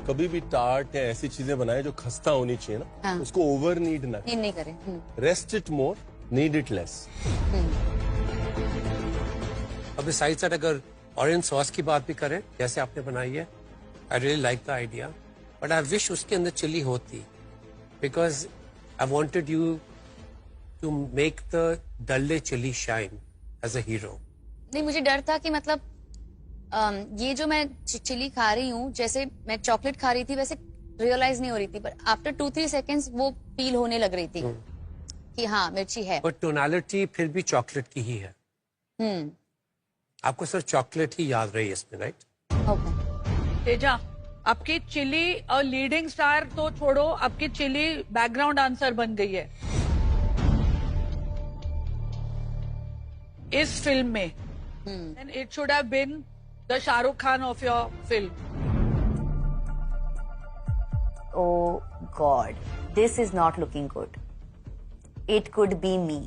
कभी भी टार्ट या ऐसी चीजें बनाए जो खस्ता होनी चाहिए ना, हाँ। उसको ओवर नीड ना नहीं करें। Rest it more, need it less. अब इस साइड अगर ऑरेंज सॉस की बात भी करें जैसे आपने बनाई है, I really like the idea, but I wish उसके अंदर चिली होती, because I wanted you to make the Dalle chili shine as a hero. नहीं, मुझे डर था कि मतलब ये जो मैं चिली खा रही हूँ, जैसे मैं चॉकलेट खा रही थी वैसे रियलाइज नहीं हो रही थी, पर आफ्टर 2-3 सेकेंड्स वो फील होने लग रही थी कि हाँ मिर्ची है। बट टोनालिटी फिर भी चॉकलेट की ही है। आपको सिर्फ चॉकलेट ही याद रही है इसमें, राइट? तेजा, आपकी चिली और लीडिंग स्टार तो छोड़ो, आपकी चिली बैकग्राउंड आंसर बन गई है इस फिल्म में। And it should have been the Shahrukh Khan of your film. Oh God, this is not looking good. It could be me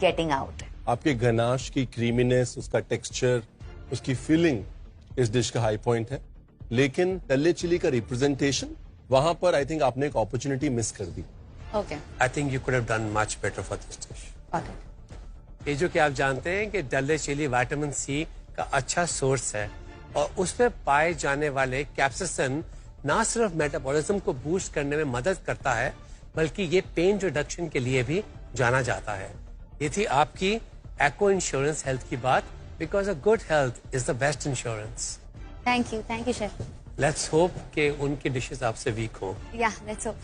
getting out. आपके गनाश की क्रीमीनेस, उसका टेक्सचर, उसकी फीलिंग इस डिश का हाई पॉइंट है, लेकिन दल्ले चिली का रिप्रेजेंटेशन, वहां पर आई थिंक आपने एक अपॉर्चुनिटी मिस कर दी। Okay. I think you could have done much better for this dish. Okay. ये जो कि आप जानते हैं कि डल्ले चिली विटामिन सी का अच्छा सोर्स है, और उसमें पाए जाने वाले कैप्सिसिन ना सिर्फ मेटाबॉलिज्म को बूस्ट करने में मदद करता है, बल्कि ये पेन रिडक्शन के लिए भी जाना जाता है। ये थी आपकी एको इंश्योरेंस हेल्थ की बात, because a good health is the best insurance. Thank you chef. Let's hope कि उनकी डिशेस आपसे वीक हो। Yeah, let's hope.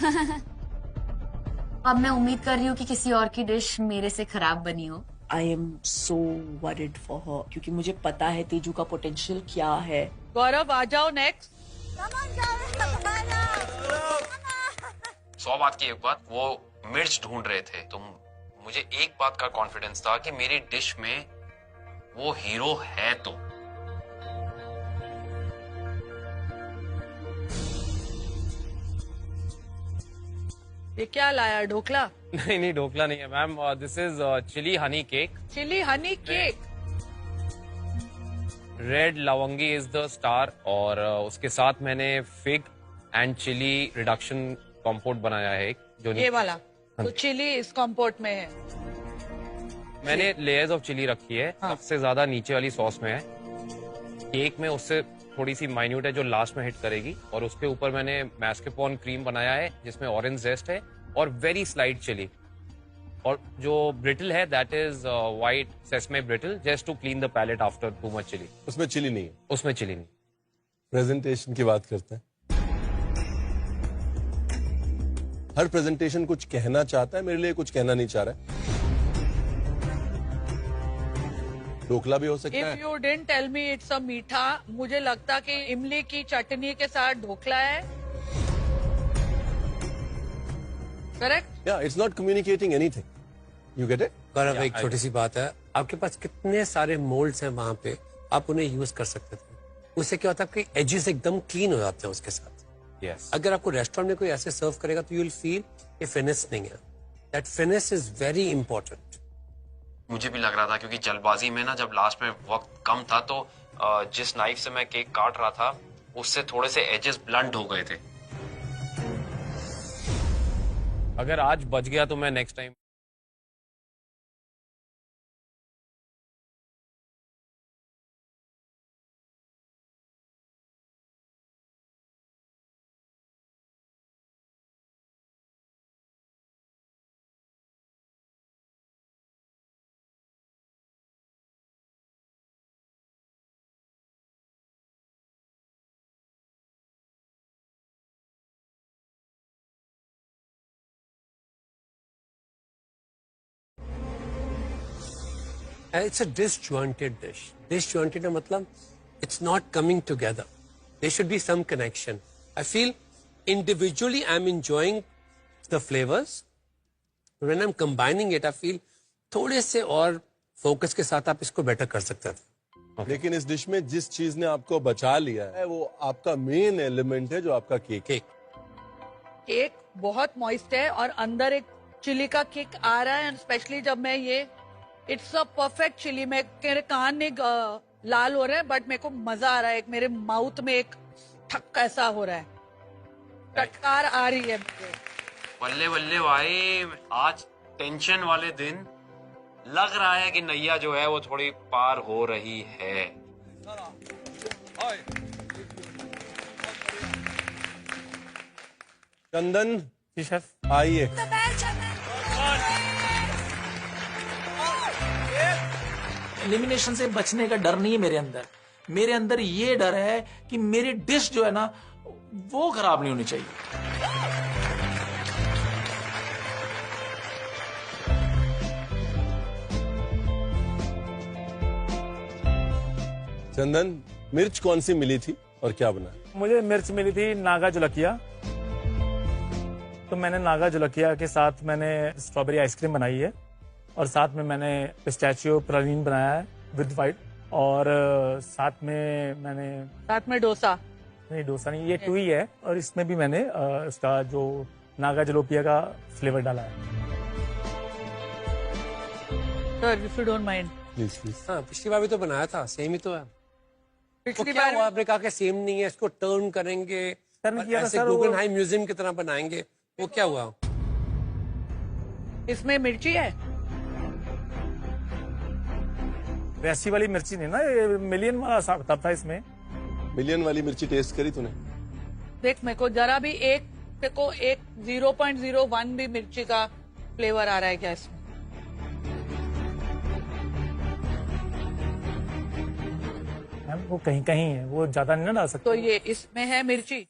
अब मैं उम्मीद कर रही हूँ कि किसी और की डिश मेरे से खराब बनी हो। I am so worried for her, क्योंकि मुझे पता है तेजू का पोटेंशियल क्या है। गौरव आ जाओ नेक्स्ट। 100 बात की एक बात, वो मिर्च ढूंढ रहे थे, तो मुझे एक बात का कॉन्फिडेंस था कि मेरी डिश में वो हीरो है। तो ये क्या लाया, ढोकला? नहीं ढोकला नहीं है ma'am, this is chili honey cake. Chili honey cake. Red Lavangi is the star, और उसके साथ मैंने fig and chili reduction compote बनाया है जो ये वाला तो चिली इस कंपोट में है। मैंने लेयर्स ऑफ चिली रखी है, सबसे ज्यादा नीचे वाली सॉस में है, केक में उससे थोड़ी सी माइन्यूट है जो लास्ट में हिट करेगी, और उसके ऊपर मैंने मैस्केपोन क्रीम बनाया है जिसमें ऑरेंज जेस्ट है, और वेरी स्लाइट चिली, और जो ब्रिटल है that is white sesame brittle, just to clean the palate after too much chilli. उसमें चिली नहीं है? उसमें चिली नहीं। प्रेजेंटेशन की बात करते हैं। हर प्रेजेंटेशन कुछ कहना चाहता है, मेरे लिए कुछ कहना नहीं चाह रहा है। ढोकला भी हो सकता है। If you didn't tell me it's a मीठा, मुझे लगता कि इमली की चटनी के साथ ढोकला है। Correct? Yeah, it's not communicating anything. You get it? गौरव, एक छोटी सी बात है, आपके पास कितने सारे मोल्ड्स हैं वहां पे, आप उन्हें यूज कर सकते थे। उससे क्या होता है, आपके एजेस एकदम क्लीन हो जाते हैं उसके साथ। Yes. अगर आपको रेस्टोरेंट में कोई ऐसे सर्व करेगा तो यू विल फील ये फिनिश नहीं है। That finish is very important. मुझे भी लग रहा था, क्योंकि जल्दबाजी में ना, जब लास्ट में वक्त कम था तो जिस नाइफ से मैं केक काट रहा था उससे थोड़े से एजेस ब्लंट हो गए थे। अगर आज बच गया तो मैं next time It's a disjointed dish. Disjointed का मतलब it's not coming together. There should be some connection. I feel individually I'm enjoying the flavors. When I'm combining it, I feel थोड़े से और फोकस के साथ आप इसको बेटर कर सकते थे। लेकिन इस डिश में जिस चीज ने आपको बचा लिया है वो आपका मेन एलिमेंट है, जो आपका केक। केक बहुत मॉइस्ट है और अंदर एक चिली का किक आ रहा है, स्पेशली जब मैं ये इट्स अ परफेक्ट चिली। मेरे कान में लाल हो रहे हैं, बट मेरे को मजा आ रहा है। एक मेरे माउथ में एक ठक ऐसा हो रहा है, टटकार आ रही है मुझे। बल्ले बल्ले भाई, आज टेंशन वाले दिन। लग रहा है कि नैया जो है वो थोड़ी पार हो रही है। चंदन जी शेफ, आइए। एलिमिनेशन से बचने का डर नहीं है मेरे अंदर। मेरे अंदर ये डर है कि मेरी डिश जो है ना वो खराब नहीं होनी चाहिए। चंदन, मिर्च कौन सी मिली थी और क्या बना? मुझे मिर्च मिली थी नागा जुलकिया, तो मैंने नागा जुलकिया के साथ मैंने स्ट्रॉबेरी आइसक्रीम बनाई है, और साथ में मैंने पिस्ताचियो प्रालीन बनाया है विद वाइट, और साथ में डोसा। नहीं, डोसा नहीं, ये टूई है, और इसमें भी मैंने उसका जो नागा जलोपिया का फ्लेवर डाला है। Sir, if you don't mind please. हाँ, पिछली बार भी तो बनाया था, सेम ही तो है। पिछली क्या बार हुआ, आपने कहा कि सेम नहीं है, इसको टर्न करेंगे, ऐसे गुगनहाइम म्यूजियम की तरह बनाएंगे, वो क्या हुआ? इसमें मिर्ची है, वैसी वाली मिर्ची नहीं ना, ये मिलियन वाला हिसाब किताब था इसमें। मिलियन वाली मिर्ची टेस्ट करी तूने? देख, मेरे को जरा भी एक 0.01 भी मिर्ची का फ्लेवर आ रहा है क्या इसमें? वो कहीं कहीं है, वो ज्यादा नहीं ना डाल सकते। तो ये इसमें है मिर्ची।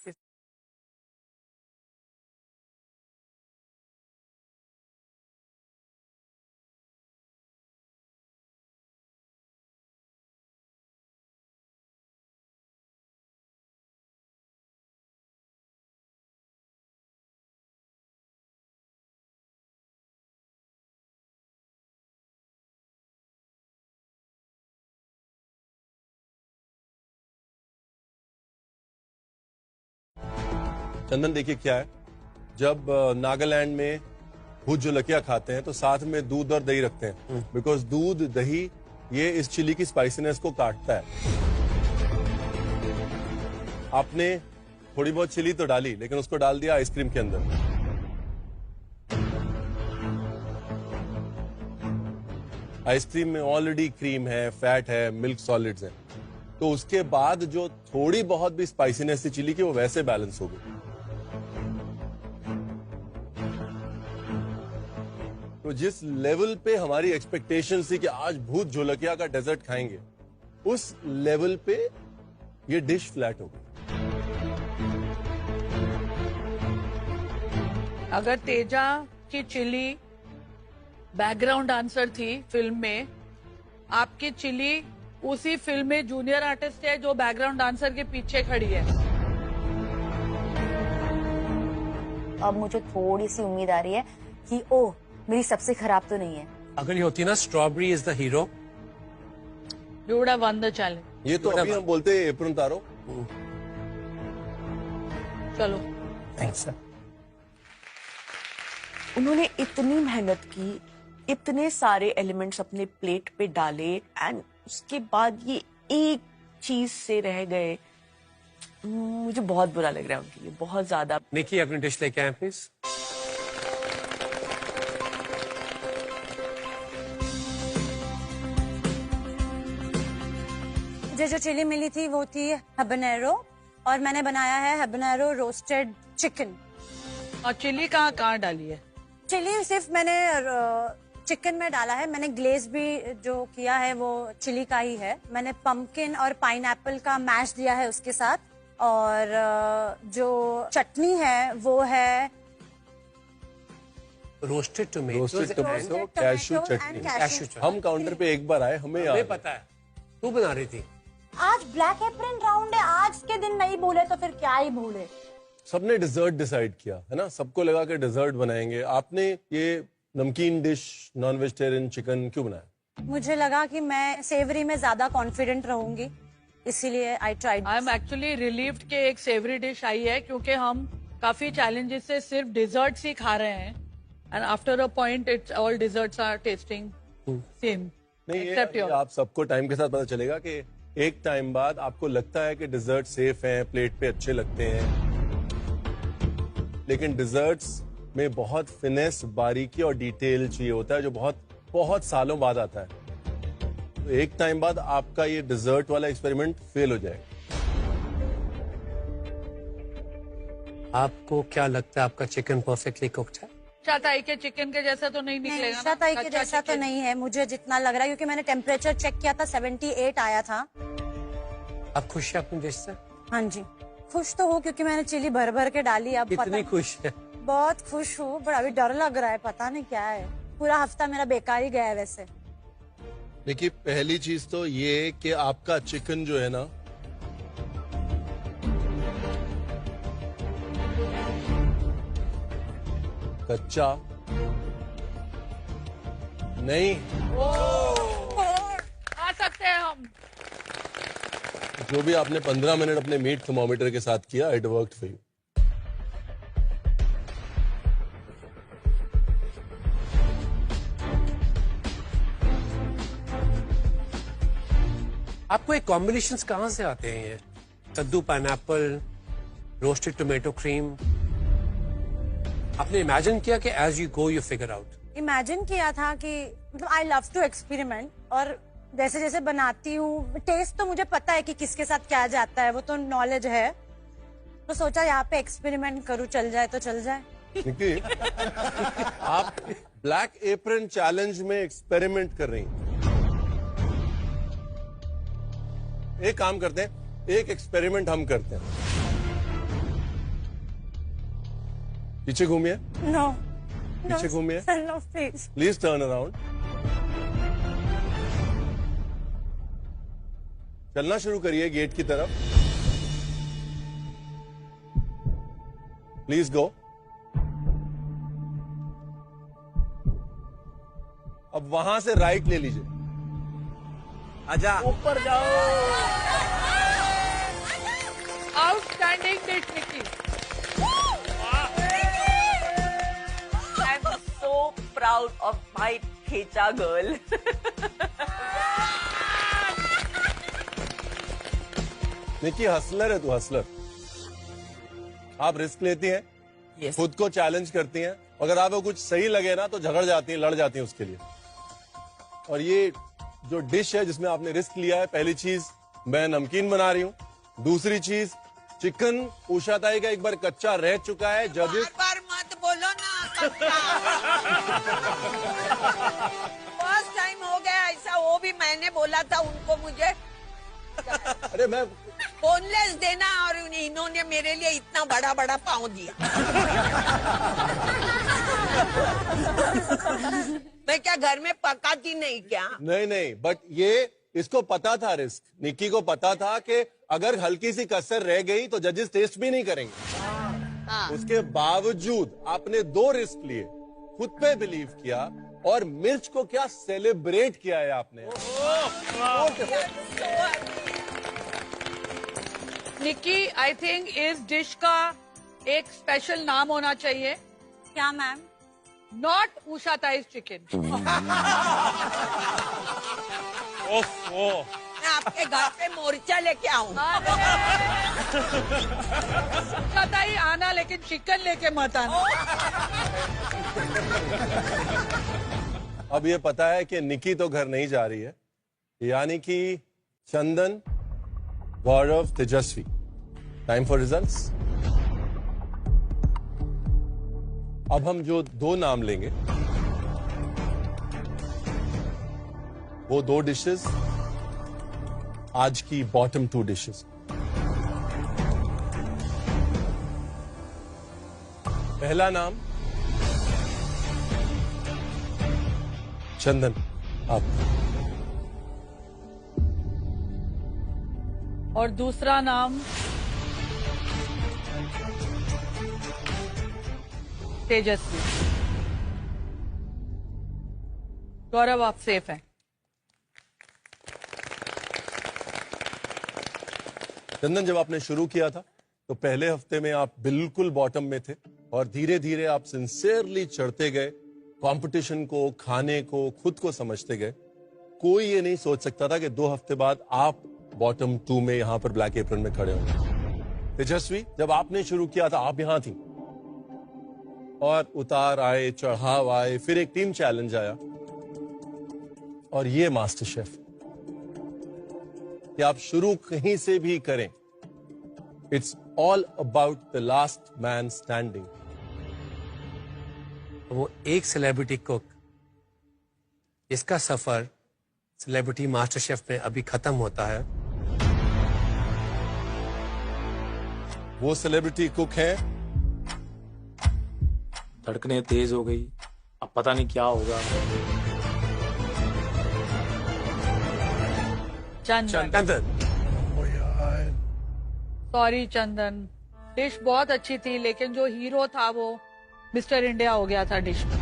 चंदन, देखिए क्या है, जब नागालैंड में भूत जुलकिया खाते हैं तो साथ में दूध और दही रखते हैं, बिकॉज दूध दही ये इस चिली की स्पाइसीनेस को काटता है। आपने थोड़ी बहुत चिली तो डाली, लेकिन उसको डाल दिया आइसक्रीम के अंदर। आइसक्रीम में ऑलरेडी क्रीम है, फैट है, मिल्क सॉलिड्स है, तो उसके बाद जो थोड़ी बहुत भी स्पाइसीनेस थी चिली की, वो वैसे बैलेंस हो गई। तो जिस लेवल पे हमारी एक्सपेक्टेशन थी कि आज भूत झोलकिया का डेजर्ट खाएंगे, उस लेवल पे ये डिश फ्लैट हो गई। अगर तेजा की चिली बैकग्राउंड डांसर थी फिल्म में, आपकी चिली उसी फिल्म में जूनियर आर्टिस्ट है जो बैकग्राउंड डांसर के पीछे खड़ी है। अब मुझे थोड़ी सी उम्मीद आ रही है कि ओह मेरी सबसे खराब तो नहीं है। अगर ये होती ना strawberry is the hero, you would have one the challenge. ये तो अभी हम बोलते हैं एप्रन तारो। चलो थैंक्स सर। उन्होंने इतनी मेहनत की, इतने सारे एलिमेंट्स अपने प्लेट पे डाले एंड उसके बाद ये एक चीज से रह गए। मुझे बहुत बुरा लग रहा है उनके लिए, बहुत ज्यादा। निकी अपनी डिश लेके आए प्लीज। मुझे जो चिली मिली थी वो थी हबनेरो, और मैंने बनाया है हबनेरो रोस्टेड चिकन। और चिली कहाँ डाली है? चिली सिर्फ मैंने चिकन में डाला है। मैंने ग्लेज भी जो किया है वो चिली का ही है। मैंने पम्पकिन और पाइनएप्पल का मैश दिया है उसके साथ, और जो चटनी है वो है रोस्टेड टोमेटो, कैशू चटनी। हम काउंटर पे एक बार आए, हमें पता है तू बना रही थी। आज ब्लैक एप्रन राउंड है, आज के दिन नहीं भूले तो फिर क्या ही भूले। सबने डिजर्ट डिसाइड किया है ना, सबको लगा कि डिजर्ट बनाएंगे। आपने ये नमकीन डिश नॉन वेजिटेरियन चिकन क्यों बनाया? मुझे लगा कि मैं सेवरी में ज्यादा कॉन्फिडेंट रहूंगी, इसीलिए I tried. I am actually relieved के एक सेवरी डिश आई है, क्योंकि हम काफी चैलेंजेस से सिर्फ डिजर्ट्स ही खा रहे हैं, and after a point it's all desserts are tasting same. नहीं, ये आप सबको टाइम के साथ पता चलेगा कि एक टाइम बाद आपको लगता है कि डिजर्ट सेफ हैं, प्लेट पे अच्छे लगते हैं, लेकिन डिजर्ट्स में बहुत फिनेस, बारीकी और डिटेल चाहिए होता है, जो बहुत सालों बाद आता है। तो एक टाइम बाद आपका ये डिजर्ट वाला एक्सपेरिमेंट फेल हो जाएगा। आपको क्या लगता है आपका चिकन परफेक्टली कुक्ड है? शाताई के चिकन के जैसा तो नहीं निकलेगा ना? शाताई के जैसा तो नहीं है, मुझे जितना लग रहा है, क्योंकि मैंने टेम्परेचर चेक किया था 78 आया था। आप खुश हैं अपनी डिश से? हाँ जी, खुश तो हूँ क्योंकि मैंने चिली भर भर के डाली। अब कितनी खुश है? बहुत खुश हूँ, पर अभी डर लग रहा है, पता नहीं क्या है। पूरा हफ्ता मेरा बेकार ही गया है वैसे। देखिए, पहली चीज तो ये कि आपका चिकन जो है ना, कच्चा नहीं। आ सकते हैं हम। जो भी आपने 15 मिनट अपने मीट थर्मोमीटर के साथ किया, इट वर्कड फॉर यू। आपको ये कॉम्बिनेशंस कहाँ से आते हैं? ये कद्दू, पाइनएप्पल, रोस्टेड टोमेटो क्रीम, आपने इमेजिन किया कि as you go you figure out? Imagine किया था कि मतलब आई लव टू एक्सपेरिमेंट, और जैसे जैसे बनाती हूँ, टेस्ट तो मुझे पता है कि किसके साथ क्या जाता है, वो तो नॉलेज है, तो सोचा यहाँ पे एक्सपेरिमेंट करूँ, चल जाए तो चल जाए। आप ब्लैक एप्रन चैलेंज में एक्सपेरिमेंट कर रही हैं। एक काम करते हैं, एक एक्सपेरिमेंट हम करते हैं। पीछे घूमिए। नो, पीछे घूमिए। No please. Please turn around. चलना शुरू करिए गेट की तरफ। Please go. अब वहां से राइट ले लीजिए। आजा, ऊपर जाओ। Outstanding dish Nikki. I'm so proud of my Theja girl. Nikki hustler है तू, हसलर। आप रिस्क लेती हैं, yes. खुद को चैलेंज करती हैं, अगर आपको कुछ सही लगे ना तो झगड़ जाती हैं, लड़ जाती हैं उसके लिए। और ये जो डिश है जिसमें आपने रिस्क लिया है, पहली चीज मैं नमकीन बना रही हूँ, दूसरी चीज चिकन उषा ताई का एक बार कच्चा रह चुका है। जजेस बार मत बोलो ना, फर्स्ट टाइम हो गया ऐसा, वो भी मैंने बोला था उनको, मुझे अरे मैं बोनलेस देना और इन्होंने मेरे लिए इतना बड़ा बड़ा पाँव दिया। मैं क्या घर में पकाती नहीं क्या? नहीं, बट ये इसको पता था रिस्क, निक्की को पता था कि अगर हल्की सी कसर रह गई तो जजेस टेस्ट भी नहीं करेंगे। उसके बावजूद आपने 2 रिस्क लिए, खुद पे बिलीव किया और मिर्च को क्या सेलिब्रेट किया है आपने। निक्की, आई थिंक इस डिश का एक स्पेशल नाम होना चाहिए। क्या मैम? नॉट उषा ताईज चिकन। मैं आपके घर पे मोर्चा लेके आऊं। उषा ताई आना, लेकिन चिकन लेके मत आना। अब ये पता है कि निक्की तो घर नहीं जा रही है, यानी कि चंदन, गौरव, तेजस्वी, टाइम फॉर रिजल्ट्स। अब हम जो 2 नाम लेंगे वो 2 डिशेस आज की बॉटम 2 डिशेस। पहला नाम चंदन, आप। और दूसरा नाम तेजस्वी। गौरव, आप सेफ हैं। चंदन, जब आपने शुरू किया था तो पहले हफ्ते में आप बिल्कुल बॉटम में थे और धीरे धीरे आप सिंसियरली चढ़ते गए, कंपटीशन को, खाने को, खुद को समझते गए। कोई ये नहीं सोच सकता था कि 2 हफ्ते बाद आप बॉटम 2 में यहां पर ब्लैक एप्रन में खड़े होंगे। तेजस्वी, जब आपने शुरू किया था आप यहां थी और उतार आए, चढ़ाव आए, फिर एक टीम चैलेंज आया और ये मास्टर शेफ। कि आप शुरू कहीं से भी करें, it's all about the last man standing. वो एक सेलिब्रिटी कुक, इसका सफर सेलिब्रिटी मास्टर शेफ में अभी खत्म होता है। वो सेलिब्रिटी कुक है। धड़कनें तेज हो गई, अब पता नहीं क्या होगा। चंदन। सॉरी चंदन, डिश बहुत अच्छी थी लेकिन जो हीरो था वो मिस्टर इंडिया हो गया था डिश में।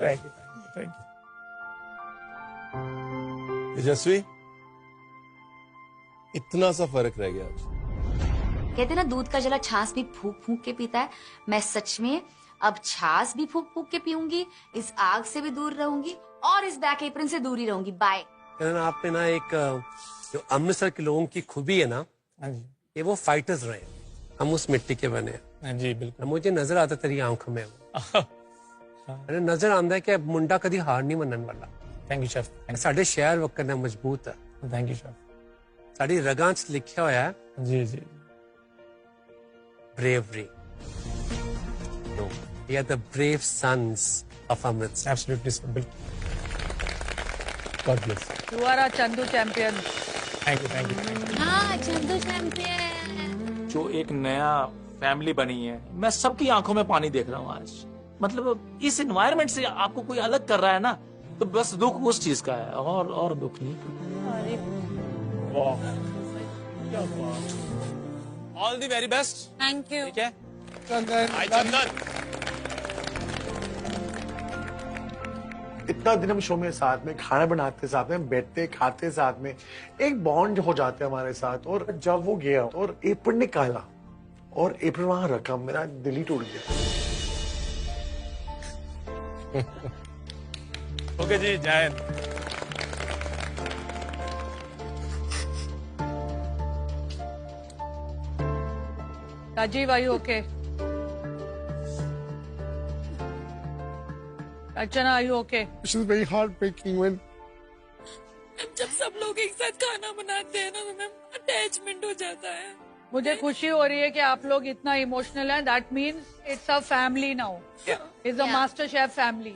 Thank you. तेजस्वी, इतना सा फर्क रह गया आज। कहते ना दूध का जला छाछ भी फूक फूक के पीता है। मैं सच में अब छाछ भी फूक फूक के पीऊंगी, इस आग से भी दूर रहूंगी और इस बैक एप्रन से दूर ही रहूंगी। बाय। आपने ना एक जो अमृतसर के लोगों की खूबी है ना, ये वो फाइटर्स रहे, हम उस मिट्टी के बने हैं। जी बिल्कुल। मुझे नजर आता तेरी आंखों में वो नजर आंदा है कि मुंडा कभी हार नहीं मनन वाला। Thank you chef. साडे शहर वक्कन मजबूत है। Thank you chef. साडी रगां च लिखिया होया है जी जी, bravery. No, we are the brave sons of Amritsar. Absolutely, sir. God bless. You are a Chandu champion. Thank you. हाँ, चंदू चैंपियन। जो एक नया फैमिली बनी है, मैं सबकी आंखों में पानी देख रहा हूँ आज। मतलब इस एनवायरनमेंट से आपको कोई अलग कर रहा है ना, तो बस दुख उस चीज का है और दुख नहीं। All the very best. Thank you. ठीक है चंदन, हाय चंदन। इतना दिन हम शो में साथ में खाना बनाते, साथ में बैठते, खाते साथ में, एक बॉन्ड हो जाते हमारे साथ। और जब वो गया और एप्रन निकाला और एप्रन वहां रखा, मेरा दिल ही टूट गया। ओके जी, जय। Rajiv, are you okay? Archana, are you okay? This is very heartbreaking when जब सब लोग एक साथ खाना बनाते हैं ना, तो मैं अटैचमेंट हो जाता है। मुझे खुशी हो रही है कि आप लोग इतना इमोशनल हैं. That means it's a family now. It's a master chef family.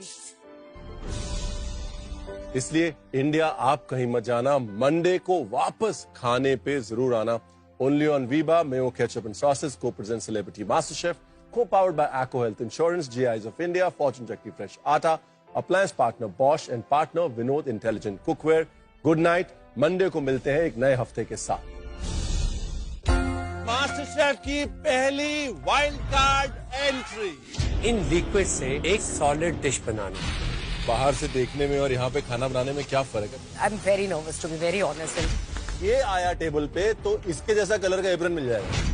इसलिए इंडिया आप कहीं मत जाना. मंडे को वापस खाने पे जरूर आना. Only on Viva, Mayo Ketchup and Sauces co-presents Celebrity MasterChef, co-powered by Acco Health Insurance, GIs of India, Fortune Chakki Fresh Atta, appliance partner Bosch and partner Vinod Intelligent Cookware. Good night. Monday को मिलते हैं एक नए हफ्ते के साथ. Master chef की पहली wild card entry. In liquid से एक सॉलिड डिश बनाना. बाहर से देखने में और यहाँ पे खाना बनाने में क्या फर्क है? I am very nervous to be very honest. ये आया टेबल पे तो इसके जैसा कलर का एप्रन मिल जाएगा.